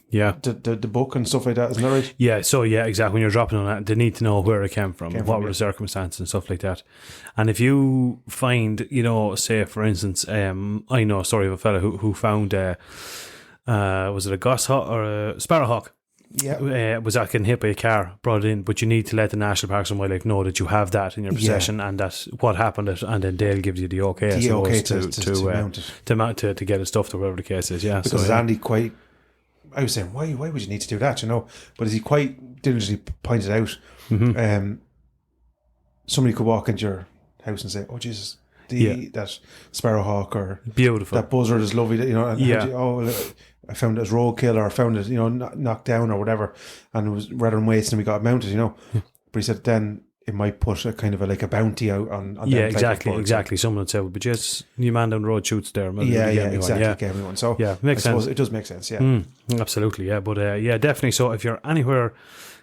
Yeah, the book and stuff like that, isn't that right? Yeah, so yeah, exactly. When you're dropping on that, they need to know where it came from, what were the circumstances and stuff like that. And if you find, say for instance, I know a story of a fella who found, was it a goshawk or a sparrowhawk? Yeah, was that getting hit by a car, brought it in, but you need to let the National Parks and Wildlife know that you have that in your possession and that's what happened, and then they'll give you the okay, to mount to get it stuffed or whatever the case is. Yeah, because Andy quite. I was saying, why would you need to do that, But as he quite diligently pointed out, somebody could walk into your house and say, oh, Jesus, that sparrowhawk or beautiful, that buzzard is lovely, and I found it as roadkill, or I found it, knocked down or whatever, and it was rather than waste and we got it mounted, But he said then it might put a kind of a bounty out on yeah, exactly. Someone would say, well, but just you man down the road shoots there. Exactly. Get me one. So yeah, makes sense. It does make sense. Yeah, absolutely. Yeah, but definitely. So if you're anywhere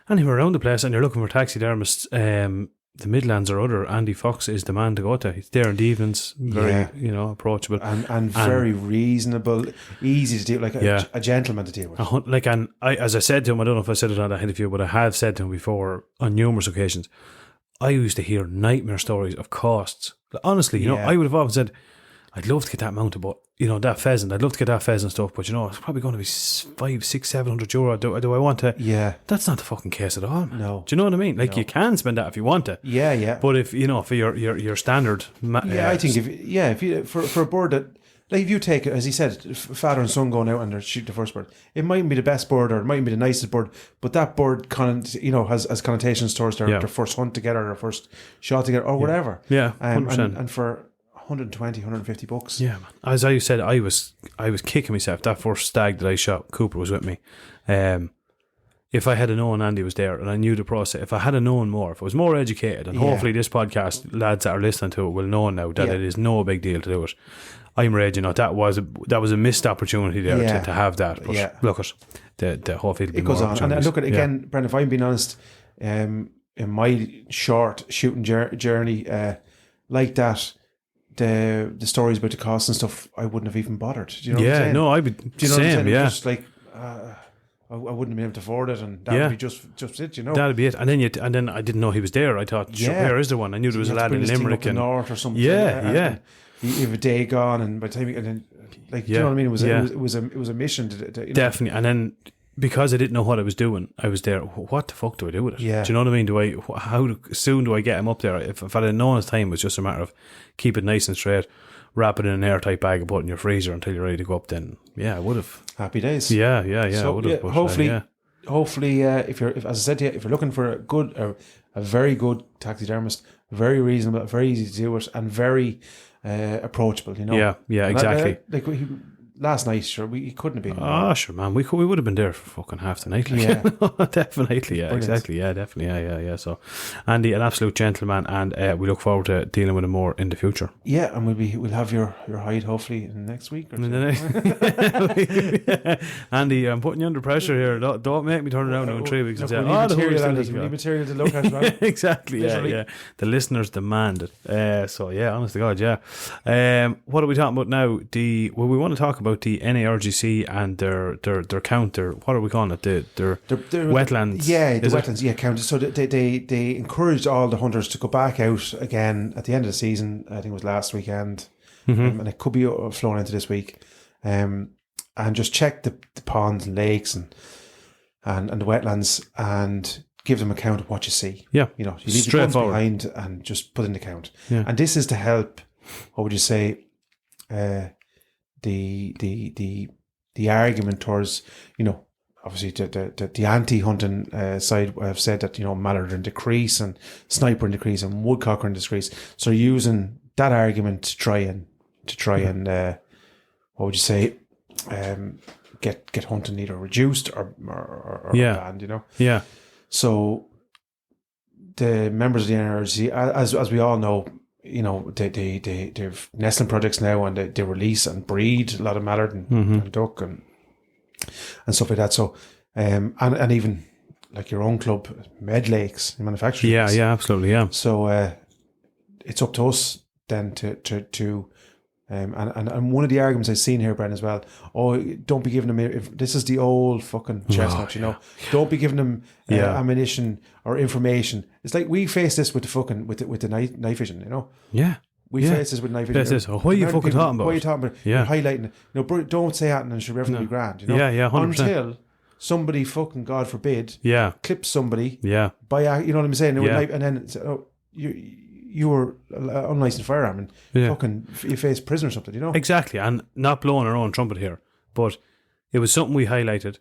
around the place and you're looking for taxidermists, the Midlands or other, Andy Fox is the man to go to. He's there in the evenings, very approachable and very reasonable, easy to deal, a gentleman to deal with. And as I said to him, I don't know if I said it on that interview, but I have said to him before on numerous occasions, I used to hear nightmare stories of costs. Honestly, I would have often said, I'd love to get that mounted, but that pheasant, I'd love to get that pheasant stuff, but it's probably going to be 500, 600, 700 euro. Do I want to? Yeah, that's not the fucking case at all. No, do you know what I mean? You can spend that if you want to. Yeah. But if for your standard, I think if you for a bird that. If you take it, as he said, father and son going out and they're shooting the first bird, it mightn't be the best bird or it mightn't be the nicest bird, but that bird has connotations towards their first hunt together, their first shot together, or whatever. Yeah, 100%. And for 120, 150 bucks. Yeah, man. As I said, I was kicking myself. That first stag that I shot, Cooper was with me. If I had known Andy was there and I knew the process, if I had known more, if I was more educated, and hopefully this podcast, lads that are listening to it will know now that it is no big deal to do it. I'm raging out. That was a missed opportunity there to have that. But look at the hopefully it goes on. And look at again, Brendan. If I'm being honest, in my short shooting journey like that, the stories about the costs and stuff, I wouldn't have even bothered. Do you know what I'm saying? No, I would. Do you know what I'm saying? Yeah, just I wouldn't be able to afford it, and that would be just it, That'd be it. And then I didn't know he was there. I thought, where is there one? I knew there was a lad in Limerick and north or something. Yeah. You have a day gone, and by the time you know what I mean? It was a mission to definitely. And then because I didn't know what I was doing, I was there. What the fuck do I do with it? Yeah. Do you know what I mean? How soon do I get him up there? If I'd have known his time, it was just a matter of keep it nice and straight, wrap it in an airtight bag and put it in your freezer until you're ready to go up. Then I would have. Happy days. Yeah. So, I would have. Hopefully, if you're, as I said to you, if you're looking for a very good taxidermist, very reasonable, very easy to deal with, and very approachable, Yeah, exactly. Last night, sure, he couldn't have been. Oh, sure, man. We would have been there for fucking half the night. Definitely. Yeah, exactly. Yeah, definitely. Yeah. So, Andy, an absolute gentleman, and we look forward to dealing with him more in the future. Yeah, and we'll have your hide hopefully in the next week. Andy, I'm putting you under pressure here. Don't make me turn around in 3 weeks and say, we need material to look at, man. Exactly. Yeah. The listeners demand it. So yeah, honest to God, yeah. What are we talking about now? We want to talk about the NARGC and their counter. What are we calling it? Their wetlands. Yeah, the wetlands. Yeah, counter. So they encouraged all the hunters to go back out again at the end of the season. I think it was last weekend, and it could be flowing into this week. And just check the ponds and lakes and the wetlands and give them a count of what you see. Yeah, you leave the guns behind and just put in the count. Yeah. And this is to help. What would you say? The argument towards, obviously the anti-hunting side have said that, mallard are in decrease and sniper in decrease and woodcock are in decrease. So using that argument to try and what would you say, get hunting either reduced or banned, Yeah. So the members of the NRG, as we all know, they've nestling projects now, and they release and breed a lot of mallard and duck and stuff like that. So, and even like your own club, Med Lakes, manufacturing. Yeah, absolutely, yeah. So, it's up to us then to and one of the arguments I've seen here, Brendan, as well. Oh, don't be giving them. If this is the old fucking chestnut, you know. Don't be giving them ammunition or information. It's like we face this with the fucking with the night vision, you know. Yeah. We face this with night vision. This. What are you fucking talking about? What are you talking about? Yeah. You're highlighting it. You know, don't say that and should everything be grand. You know. Yeah. 100%. Until somebody fucking, God forbid, clips somebody. Yeah. By you know what I'm saying? Yeah. And then you were unlicensed firearm and fucking you face prison or something, you know? Exactly, and not blowing our own trumpet here, but it was something we highlighted.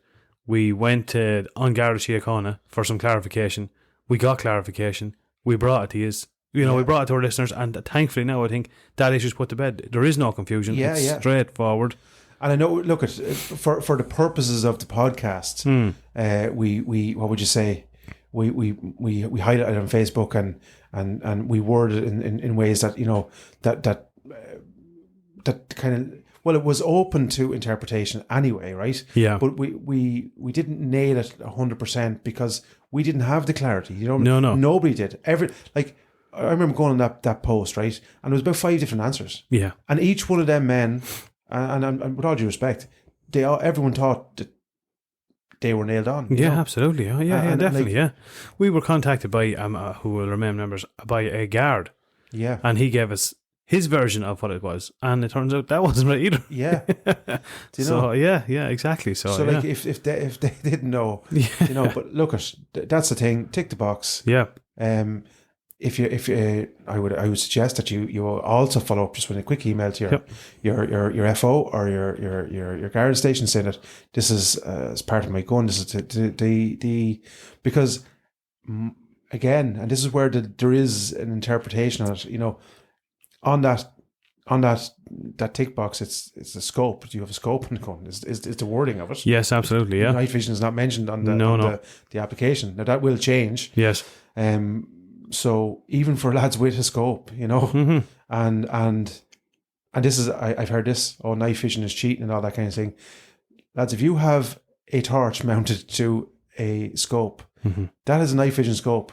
We went to on Garda Síochána for some clarification. We got clarification. We brought it to you. You know, we brought it to our listeners, and thankfully now I think that issue's put to bed. There is no confusion. It's straightforward. And I know, look, for the purposes of the podcast, we what would you say? We highlighted it on Facebook and we worded it in ways that, you know, that kind of, well, it was open to interpretation anyway, right? Yeah. But we didn't nail it 100% because we didn't have the clarity. You know, no, nobody did. I remember going on that post, right, and there was about 5 different answers. Yeah. And each one of them men, and with all due respect, everyone thought that they were nailed on. Yeah, know? Absolutely. Yeah, definitely. We were contacted by who will remain members, by a guard. Yeah. And he gave us his version of what it was, and it turns out that wasn't right either. Yeah. Do you know? Yeah, exactly. So like if they didn't know, you know, but look, that's the thing. Tick the box. Yeah. I would suggest that you also follow up just with a quick email to your FO or your guard station saying that this is as part of my gun. This is the because again, and this is where there is an interpretation on it. You know, on that tick box, it's a scope. Do you have a scope in the gun? Is the wording of it? Yes, absolutely. Yeah, night vision is not mentioned on the application. Now that will change. Yes. So even for lads with a scope, you know, and this is I've heard this. Oh, night vision is cheating and all that kind of thing. Lads, if you have a torch mounted to a scope, that is a night vision scope.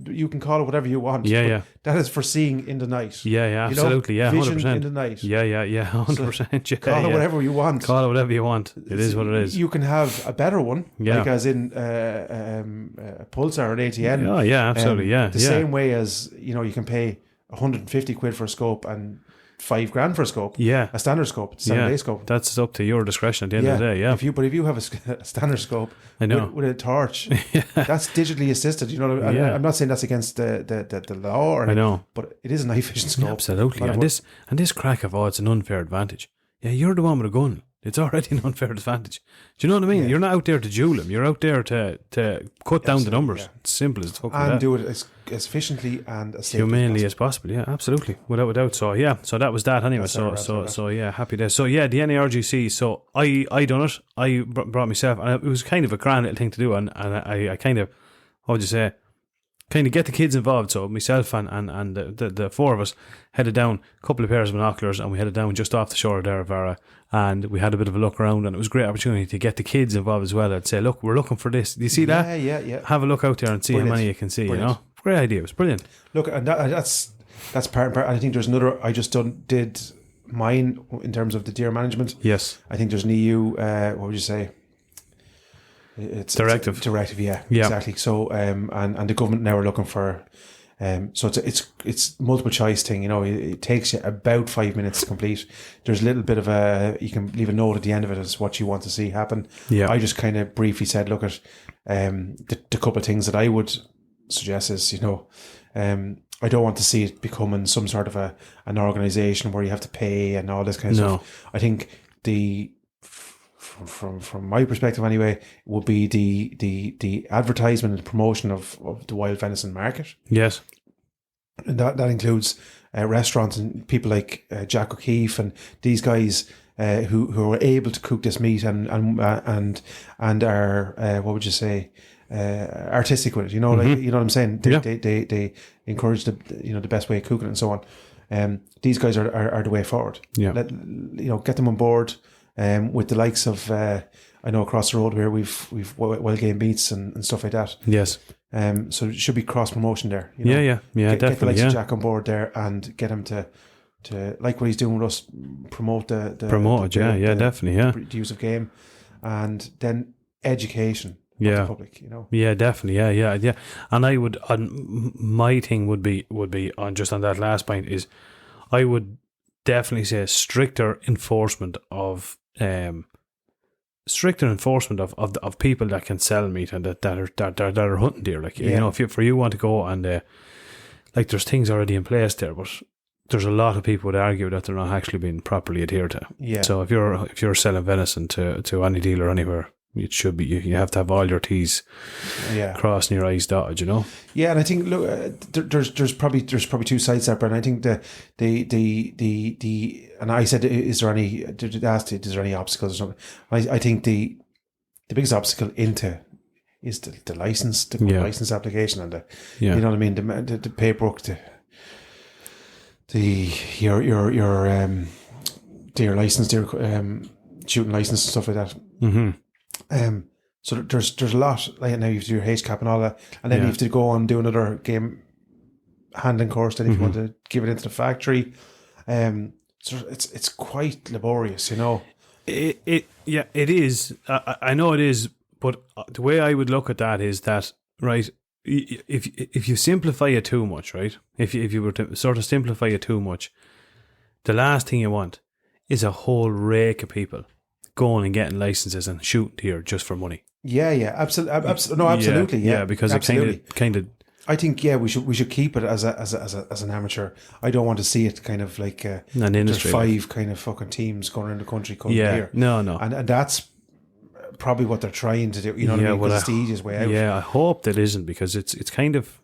You can call it whatever you want. Yeah. That is for seeing in the night. Yeah, absolutely. You know, 100%. Vision in the night. Yeah, 100%. So call it whatever you want. Call it whatever you want. It is what it is. You can have a better one, like as in a Pulsar or an ATN. Oh, yeah, absolutely. The same way as, you know, you can pay 150 quid for a scope and $5,000 for a scope. Yeah, a standard scope, 7-day scope. That's up to your discretion at the end of the day. Yeah, if you have a standard scope, I know, with a torch, that's digitally assisted. You know, I'm not saying that's against the law or anything, I know, but it is a night vision scope. Absolutely, and this crack of it's an unfair advantage. Yeah, you're the one with a gun. It's already an unfair advantage. Do you know what I mean? Yeah. You're not out there to duel him. You're out there to cut down the numbers. Yeah. It's simple as fucking and that. Do it as efficiently and as humanely as possible. Yeah, absolutely, without a doubt. So so that was that anyway. So happy days. So the NARGC. So I done it. I brought myself, and it was kind of a grand little thing to do, and I kind of, what would you say? Kind of get the kids involved. So myself and the 4 of us headed down, a couple of pairs of binoculars, and we headed down just off the shore of Derivara, and we had a bit of a look around, and it was a great opportunity to get the kids involved as well. I'd say, look, we're looking for this. Do you see that? Yeah. Have a look out there and see how many you can see. Brilliant. You know, great idea. It was brilliant. Look, and that's part and part. I think there's another. I just did mine in terms of the deer management. Yes. I think there's an EU. What would you say? It's directive, yeah, exactly. So, and the government now are looking for, so it's multiple choice thing. You know, it takes you about 5 minutes to complete. There's a little bit of you can leave a note at the end of it as what you want to see happen. Yeah, I just kind of briefly said, look at, the couple of things that I would suggest is, you know, I don't want to see it becoming some sort of an organisation where you have to pay and all this kind of stuff. I think from my perspective anyway, would be the advertisement and promotion of the wild venison market. Yes. And that includes restaurants and people like Jack O'Keefe and these guys who are able to cook this meat and are what would you say, artistic with it, you know, like, you know what I'm saying? They encourage the best way of cooking it and so on. These guys are the way forward. Yeah. Get them on board. With the likes of I know across the road here we've well game meets and stuff like that. Yes. So it should be cross promotion there. You know? Yeah, definitely. Get the likes of Jack on board there and get him to like what he's doing with us, promote definitely, the use of game, and then education. Yeah, of the public, you know. Yeah, definitely. Yeah. And I would, my thing would be on just on that last point is, I would definitely say stricter enforcement of people that can sell meat and that are hunting deer. Like you know, if you want to go and like there's things already in place there, but there's a lot of people would argue that they're not actually being properly adhered to. Yeah. So if you're selling venison to any dealer anywhere, it should be you have to have all your T's crossed and your I's dotted, you know. Yeah, and I think look, there's probably two sides there, Brian. I think the and I said, is there any obstacles or something? I think the biggest obstacle into is the license, the license application, and you know what I mean, the paperwork, your license, shooting license and stuff like that. Mm-hmm. So there's a lot. Like now you have to do your HCAP and all that, and then you have to go on and do another game handling course. Then if you want to give it into the factory, so it's quite laborious, you know. It is. I know it is, but the way I would look at that is that, right, if you simplify it too much, right, if you were to sort of simplify it too much, the last thing you want is a whole rake of people going and getting licenses and shooting deer just for money. Yeah, absolutely. No, absolutely. Yeah, because absolutely. It kind of. I think we should keep it as an amateur. I don't want to see it kind of like an industry. There's 5 kind of fucking teams going around the country cutting deer. No, and that's probably what they're trying to do. You know what I mean? Because it's the easiest way out. Yeah, I hope that isn't, because it's kind of.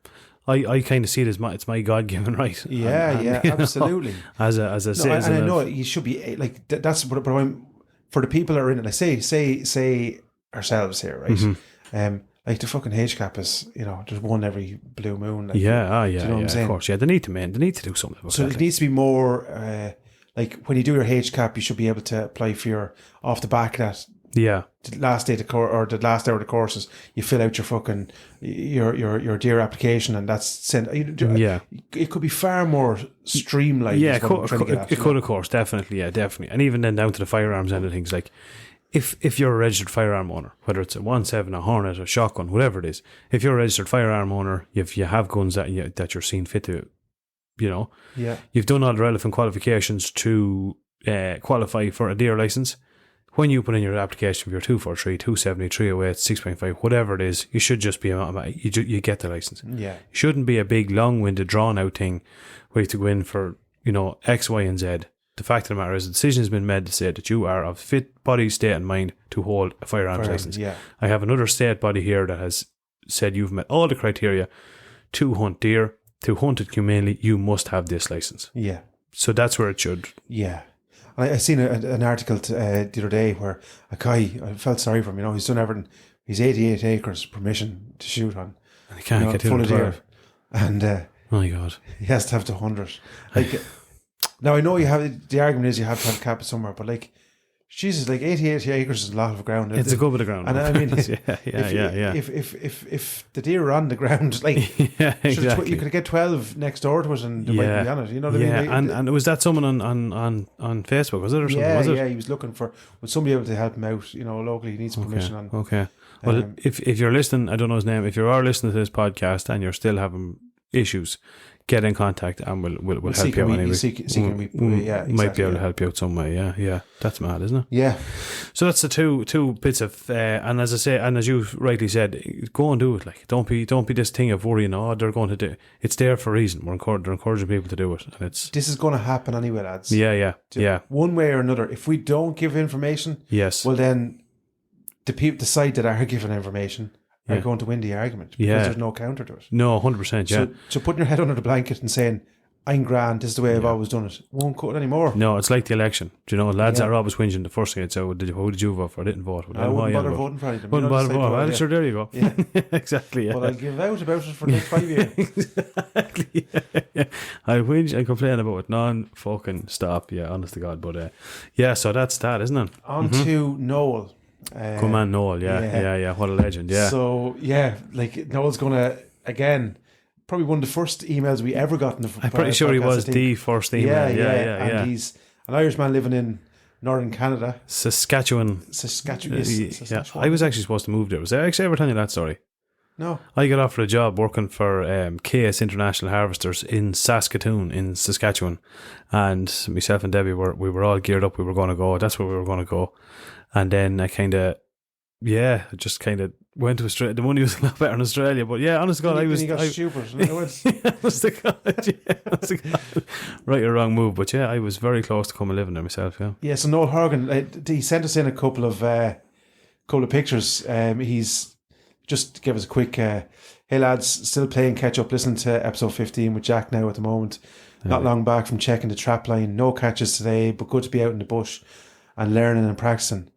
I kind of see it as it's my God-given right. Yeah, absolutely. Know, as a citizen, and I know you should be like that's. But I'm, for the people that are in it, like say ourselves here, right? Mm-hmm. Like the fucking HCAP is, you know, there's one every blue moon. Like, do you know what I'm saying? Of course, they need to do something about so that. It needs to be more like when you do your HCAP, you should be able to apply for your off the back of that. Yeah. The last day of the the last hour of the courses, you fill out your fucking your deer application, and that's sent. It could be far more streamlined. Yeah, it could, of course, definitely, and even then down to the firearms end of things, like. If you're a registered firearm owner, whether it's a 1.7, a Hornet, a shotgun, whatever it is, if you're a registered firearm owner, if you have guns that you're seen fit to, you know, you've done all the relevant qualifications to qualify for a deer license. When you put in your application for your 243, 270, 308, 6.5, whatever it is, you should just be you get the license. Yeah, it shouldn't be a big, long-winded, drawn-out thing where you have to go in for, you know, X, Y, and Z. The fact of the matter is, the decision has been made to say that you are of fit body, state, and mind to hold a firearms license. Yeah. I have another state body here that has said you've met all the criteria to hunt deer, to hunt it humanely. You must have this license. Yeah. So that's where it should. Yeah. I seen an article the other day where a guy, I felt sorry for him. You know, he's done everything. He's 88 acres permission to shoot on. And he can't get full of deer, and oh my God, he has to have the 100. Like. Now I know you have the argument is you have to have a cap somewhere, but like, Jesus, like 88 acres is a lot of ground. It's a good bit of ground, and I mean, yeah. If the deer are on the ground, like, exactly. You could get 12 next door to us, and they might be on it. You know what I mean? Like, and was that someone on Facebook? Was it or something? Was it? Yeah, he was looking for somebody able to help him out. You know, locally, he needs permission on. Okay. Well, if you're listening, I don't know his name. If you are listening to this podcast and you're still having issues, get in contact and we'll help you out anyway. Might be able to help you out some way. Yeah. That's mad, isn't it? Yeah. So that's the two bits of and as I say, and as you rightly said, go and do it. Like, don't be this thing of worrying. They're going to do it. It's there for a reason. They're encouraging people to do it, and this is going to happen anyway, lads. Yeah. One way or another, if we don't give information, yes, well then the side that are given information are going to win the argument because there's no counter to it. No, 100%. Yeah. So putting your head under the blanket and saying, "I'm grand, this is the way I've always done it," won't cut it anymore. No, it's like the election. Do you know, lads are always whinging. The first thing I'd say, who did you vote for? I didn't vote. I wouldn't bother voting for them. Wouldn't bother voting. Well, sure, there you go. Yeah. Exactly. Yeah. But I'll give out about it for the next 5 years. Exactly. Yeah. I'll whinge and complain about it non-fucking stop. Yeah, honest to God. But so that's that, isn't it? On to Noel. Good man, Noel. Yeah. What a legend. Yeah. So like Noel's gonna again. Probably one of the first emails we ever got in the I'm pretty sure he was the first email. Yeah. And he's an Irishman living in northern Canada. Saskatchewan. Saskatchewan. I was actually supposed to move there. Was I actually ever telling you that story? No. I got offered a job working for KS International Harvesters in Saskatoon, in Saskatchewan. And myself and Debbie, we were all geared up. We were going to go. That's where we were going to go. And then I just kind of went to Australia. The money was a lot better in Australia, but yeah, honest to God, honest to God, right or wrong move, but yeah, I was very close to coming living there myself. Yeah. So Noel Horgan, he sent us in a couple of pictures. He's just give us a quick. Hey lads, still playing catch up. Listening to episode 15 with Jack now at the moment. Not long back from checking the trap line. No catches today, but good to be out in the bush and learning and practicing.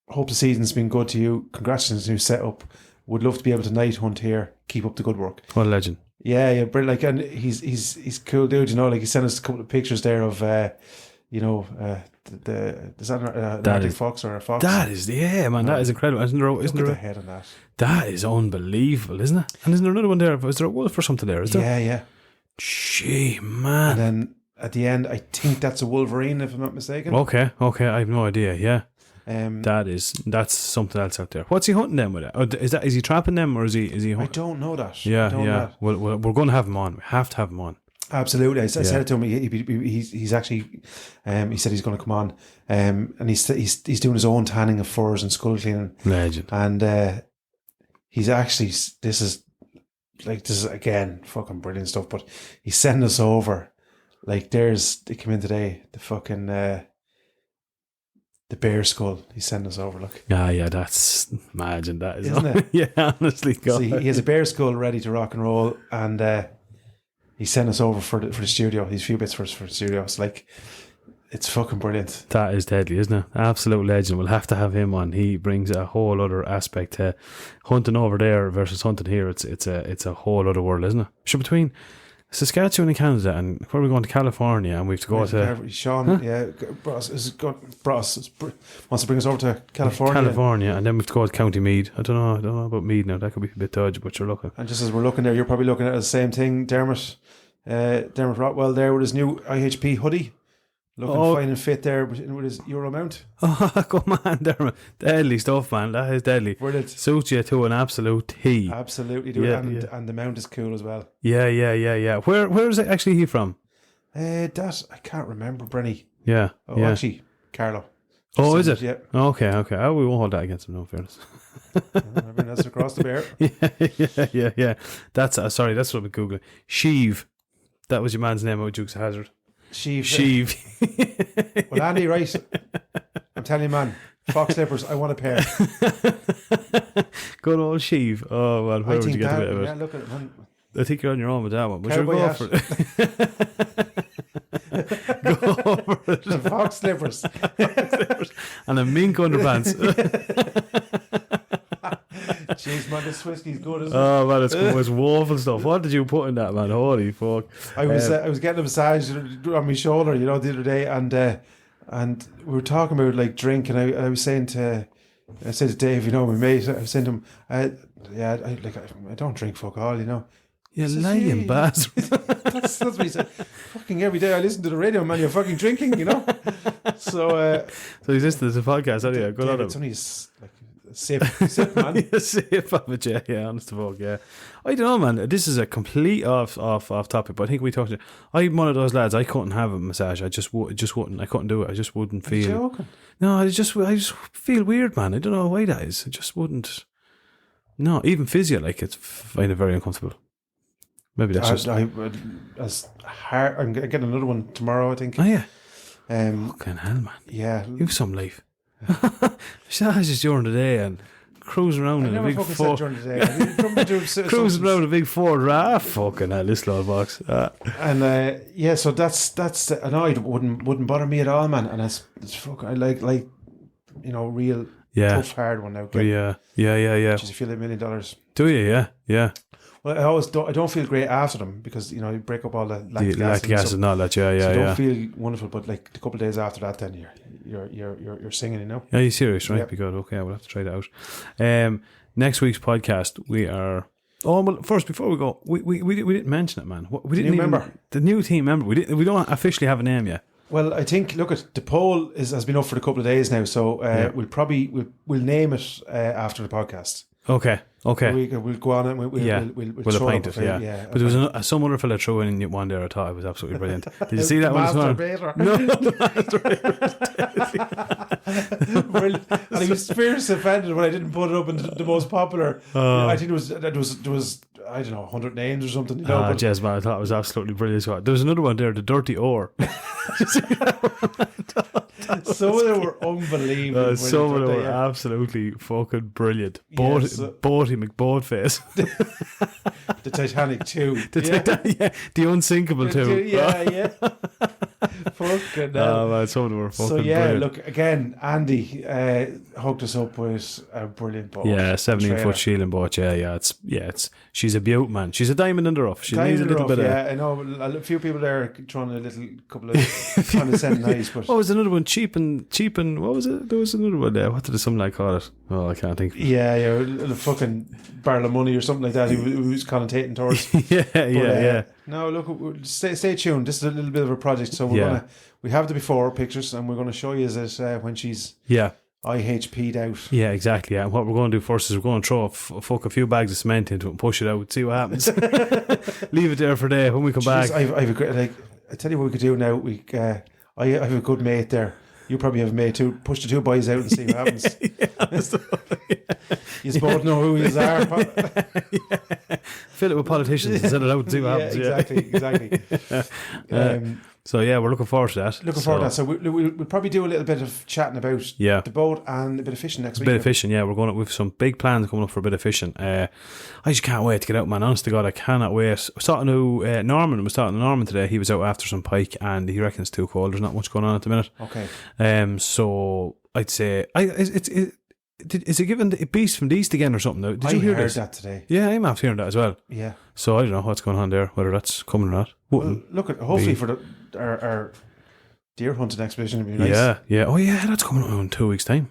Hope the season's been good to you. Congrats on the new setup. Would love to be able to night hunt here. Keep up the good work. What a legend. Yeah, brilliant. Like, and he's cool dude. Like he sent us a couple of pictures there of is that an Arctic fox or a fox? That is, man. That is incredible. Isn't there a head on that? That is unbelievable, isn't it? And isn't there another one there? Is there a wolf or something there? Is there? Yeah. Gee, man. And then at the end, I think that's a wolverine, if I'm not mistaken. Okay. I have no idea. Yeah. That's something else out there. What's he hunting them with it? Is he trapping them or is he hunting? I don't know that. Yeah. Well, we're going to have him on. We have to have him on. Absolutely. I said it to him. He's actually. He said he's going to come on. And he's doing his own tanning of furs and skull cleaning. Legend. And he's actually. This is again fucking brilliant stuff. But he's sending us over. Like they came in today. The fucking. The bear skull he sent us over, look. Yeah, that's, imagine that, isn't it? Yeah, honestly, God. So he has a bear skull ready to rock and roll, and he sent us over for the studio. He's a few bits for the studio. It's like, it's fucking brilliant. That is deadly, isn't it? Absolute legend. We'll have to have him on. He brings a whole other aspect to hunting over there versus hunting here. It's a whole other world, isn't it? So between Saskatchewan and Canada, and where are we going to California, and we have to go to Sean. Yeah, Bros wants to bring us over to California. And then we have to go to County Meath. I don't know about Meath now. That could be a bit dodgy, but you're looking. And just as we're looking there, you're probably looking at the same thing. Dermot Rotwell there with his new IHP hoodie. Looking fine and fit there with his Euro mount. Oh, come on, Dermot. Deadly stuff, man. That is deadly. Brilliant. Suits you to an absolute T. Absolutely, dude. Yeah, and the mount is cool as well. Yeah. Where is it actually he from? That I can't remember, Brenny. Yeah. Actually, Carlo. Is it? Yeah. Okay. Oh, we won't hold that against him, no fairness. I mean, that's across the bear. Yeah. That's sorry, that's what we're Googling. Sheev. That was your man's name out Dukes of Hazzard. Sheev. Well, Andy, right? I'm telling you, man. Fox slippers. I want a pair. Good old Sheev. Oh man, where would you get a bit of it? Yeah, look at it, man. I think you're on your own with that one. But you're going for it. Go for it. The Fox slippers. And a mink underpants. Jeez, man, this whiskey's good, isn't it? Oh man, it's good. It's woeful stuff. What did you put in that, man? Holy fuck! I was getting a massage on my shoulder, the other day, and we were talking about like drink, and I was saying to Dave, my mate, I was saying to him, I don't drink fuck all, You lying bastard. That's what he said. Fucking every day I listen to the radio, man. You're fucking drinking, So he's listening to the podcast, anyway. Good on him. It's only a sip, man. A sip of it, yeah. Honest to fuck, yeah. I don't know, man. This is a complete off topic, but I think we talked. I'm one of those lads. I couldn't have a massage. I just wouldn't. I couldn't do it. I just wouldn't feel. Are you joking? No, I just feel weird, man. I don't know why that is. I just wouldn't. No, even physio, like it's find it very uncomfortable. Maybe that's just. As hard. I'm getting another one tomorrow, I think. Oh yeah. Fucking hell, man. Yeah. You have some life. Just during the day and cruising around in a big Ford. Cruising around a big Ford. Fucking hell, this little box. And so that's annoyed. Wouldn't bother me at all, man. And it's fucking I like real tough hard one now. Yeah. Which is a few $1 million. Do you? Yeah. Well, I don't feel great after them because you break up all the lactic acid and all that. Yeah, so don't feel wonderful. But like a couple of days after that, then you're singing. Yeah, you're serious, right? Be good. Okay, we'll have to try that out. Next week's podcast, we are. Oh well! First, before we go, we didn't mention it, man. We didn't remember the new team member. We don't officially have a name yet. Well, I think the poll has been up for a couple of days now, so we'll name it after the podcast. Okay. We'll go on and we'll appoint it. Yeah. But there was some other fella threw in one there. I thought it was absolutely brilliant. Did you see that one? No, the masturbator. And he was fiercely offended when I didn't put it up in the most popular. I think there was I don't know 100 names or something. Jez, man, I thought it was absolutely brilliant. There was another one there, the dirty ore. Some of them were unbelievable. Some of them were absolutely fucking brilliant. Boaty McBoatface. The Titanic 2. The Unsinkable 2. Yeah. Fucking hell. Man, some of them were fucking brilliant. Brilliant. Look, again, Andy hooked us up with a brilliant boat. Yeah, 17-foot sheeling boat. She's a beaut, man. She's a diamond in the rough. She needs a little bit of... Yeah, I know. A few people there throwing a couple of condescending eyes. But what was another one? Cheap and what was it? There was another one there. What did some like call it? Oh, I can't think. Yeah, a fucking barrel of money or something like that. He was connotating towards. Yeah. No, look, stay tuned. This is a little bit of a project, so we have the before pictures, and we're going to show you this when she's IHP'd out. Yeah, exactly. Yeah, and what we're going to do first is we're going to throw a few bags of cement into it and push it out, see what happens. Leave it there for a day. When we come back, I have a great. I tell you what we could do now. I have a good mate there. You probably have a mate too. Push the two boys out and see what happens. You both know who you are. Fill it with politicians and send it out and see what happens. Exactly. So we're looking forward to that. So we'll probably do a little bit of chatting about the boat and a bit of fishing next week. A bit of fishing, we're going with some big plans coming up for a bit of fishing. I just can't wait to get out, man. Honest to God, I cannot wait. I was talking to Norman. Today. He was out after some pike and he reckons it's too cold. There's not much going on at the minute. Okay. So I'd say is it given the beast from the east again or something? Did you hear this? I heard that today. Yeah, I'm after hearing that as well. Yeah. So I don't know what's going on there, whether that's coming or not. Well, look, hopefully for our deer hunting expedition, it'd be nice. Yeah. Oh yeah, that's coming up in 2 weeks' time.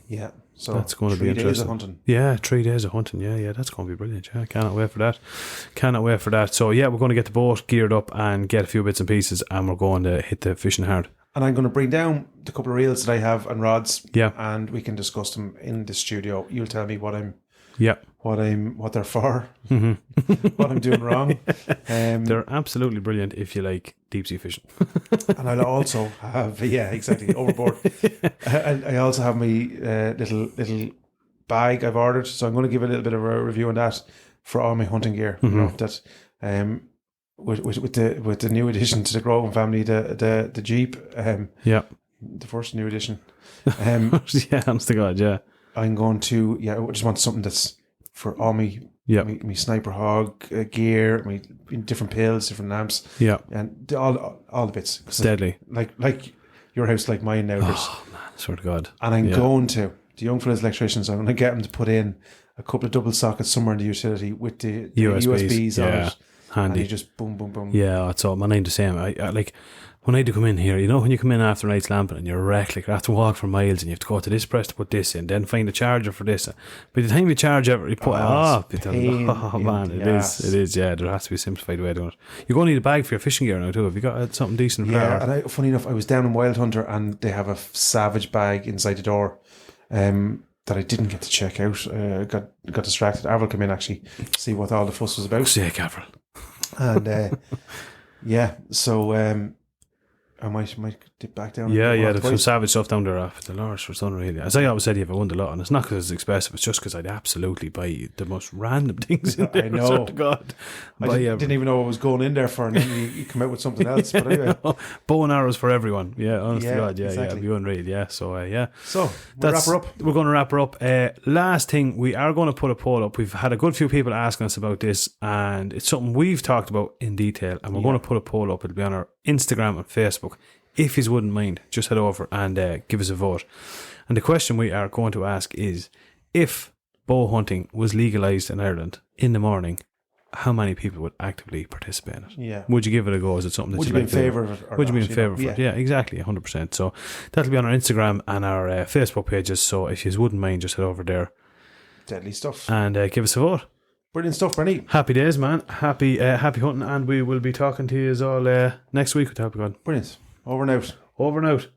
Yeah. So that's going to be interesting. 3 days of hunting. Yeah, 3 days of hunting. Yeah, that's going to be brilliant. Yeah, cannot wait for that. So we're going to get the boat geared up and get a few bits and pieces, and we're going to hit the fishing hard. And I'm going to bring down the couple of reels that I have and rods. Yeah. And we can discuss them in the studio. You'll tell me what they're for, what I'm doing wrong. They're absolutely brilliant if you like deep sea fishing. And I'll also have overboard. I also have my little bag I've ordered, so I'm going to give a little bit of a review on that for all my hunting gear. You know, that with the new addition to the Grogan family, the Jeep. The first new addition. Honest to God, I'm going to I just want something that's for all my sniper hog gear, my different pills, different lamps, and all the bits. Deadly, like your house, like mine now. Oh man, swear to God. And I'm going to the young fellas electricians. I'm going to get them to put in a couple of double sockets somewhere in the utility with the USBs on it. Handy. And you just boom, boom, boom. Yeah, it's all. Man, I'm the same. I like when I do come in here. You know, when you come in after a night's lamping and you're wrecked, like you have to walk for miles and you have to go to this press to put this in, then find a charger for this. By the time you charge it, you put it is. Yeah, there has to be a simplified way of doing it. You're going to need a bag for your fishing gear now too. Have you got something decent for that? Yeah, and funny enough, I was down in Wild Hunter and they have a Savage bag inside the door. That I didn't get to check out. Got distracted. Avril came in actually to see what all the fuss was about. Sick, Avril. And so I might dip back down. There's some savage stuff down there after the Lars for unreal. As I always said, you have won a lot, and it's not because it's expensive. It's just because I'd absolutely buy the most random things in there. I know. Swear to God, I didn't even know what I was going in there for, and then you come out with something else. But anyway, bow and arrows for everyone. Yeah, honest to God, exactly. it'd be unreal. Yeah, so So we'll wrap her up. We're going to wrap her up. Last thing, we are going to put a poll up. We've had a good few people asking us about this, and it's something we've talked about in detail. And we're going to put a poll up. It'll be on our Instagram and Facebook. If you wouldn't mind, just head over and give us a vote. And the question we are going to ask is, if bow hunting was legalised in Ireland in the morning, how many people would actively participate in it? Yeah. Would you give it a go? Is it something that would you be in favour of it? Would you be in favour of it? Yeah, exactly, 100%. So that'll be on our Instagram and our Facebook pages. So if you wouldn't mind, just head over there. Deadly stuff. And give us a vote. Brilliant stuff, Bernie. Happy days, man. Happy hunting, and we will be talking to you all next week with the help of God. Brilliant. Over and out. Over and out.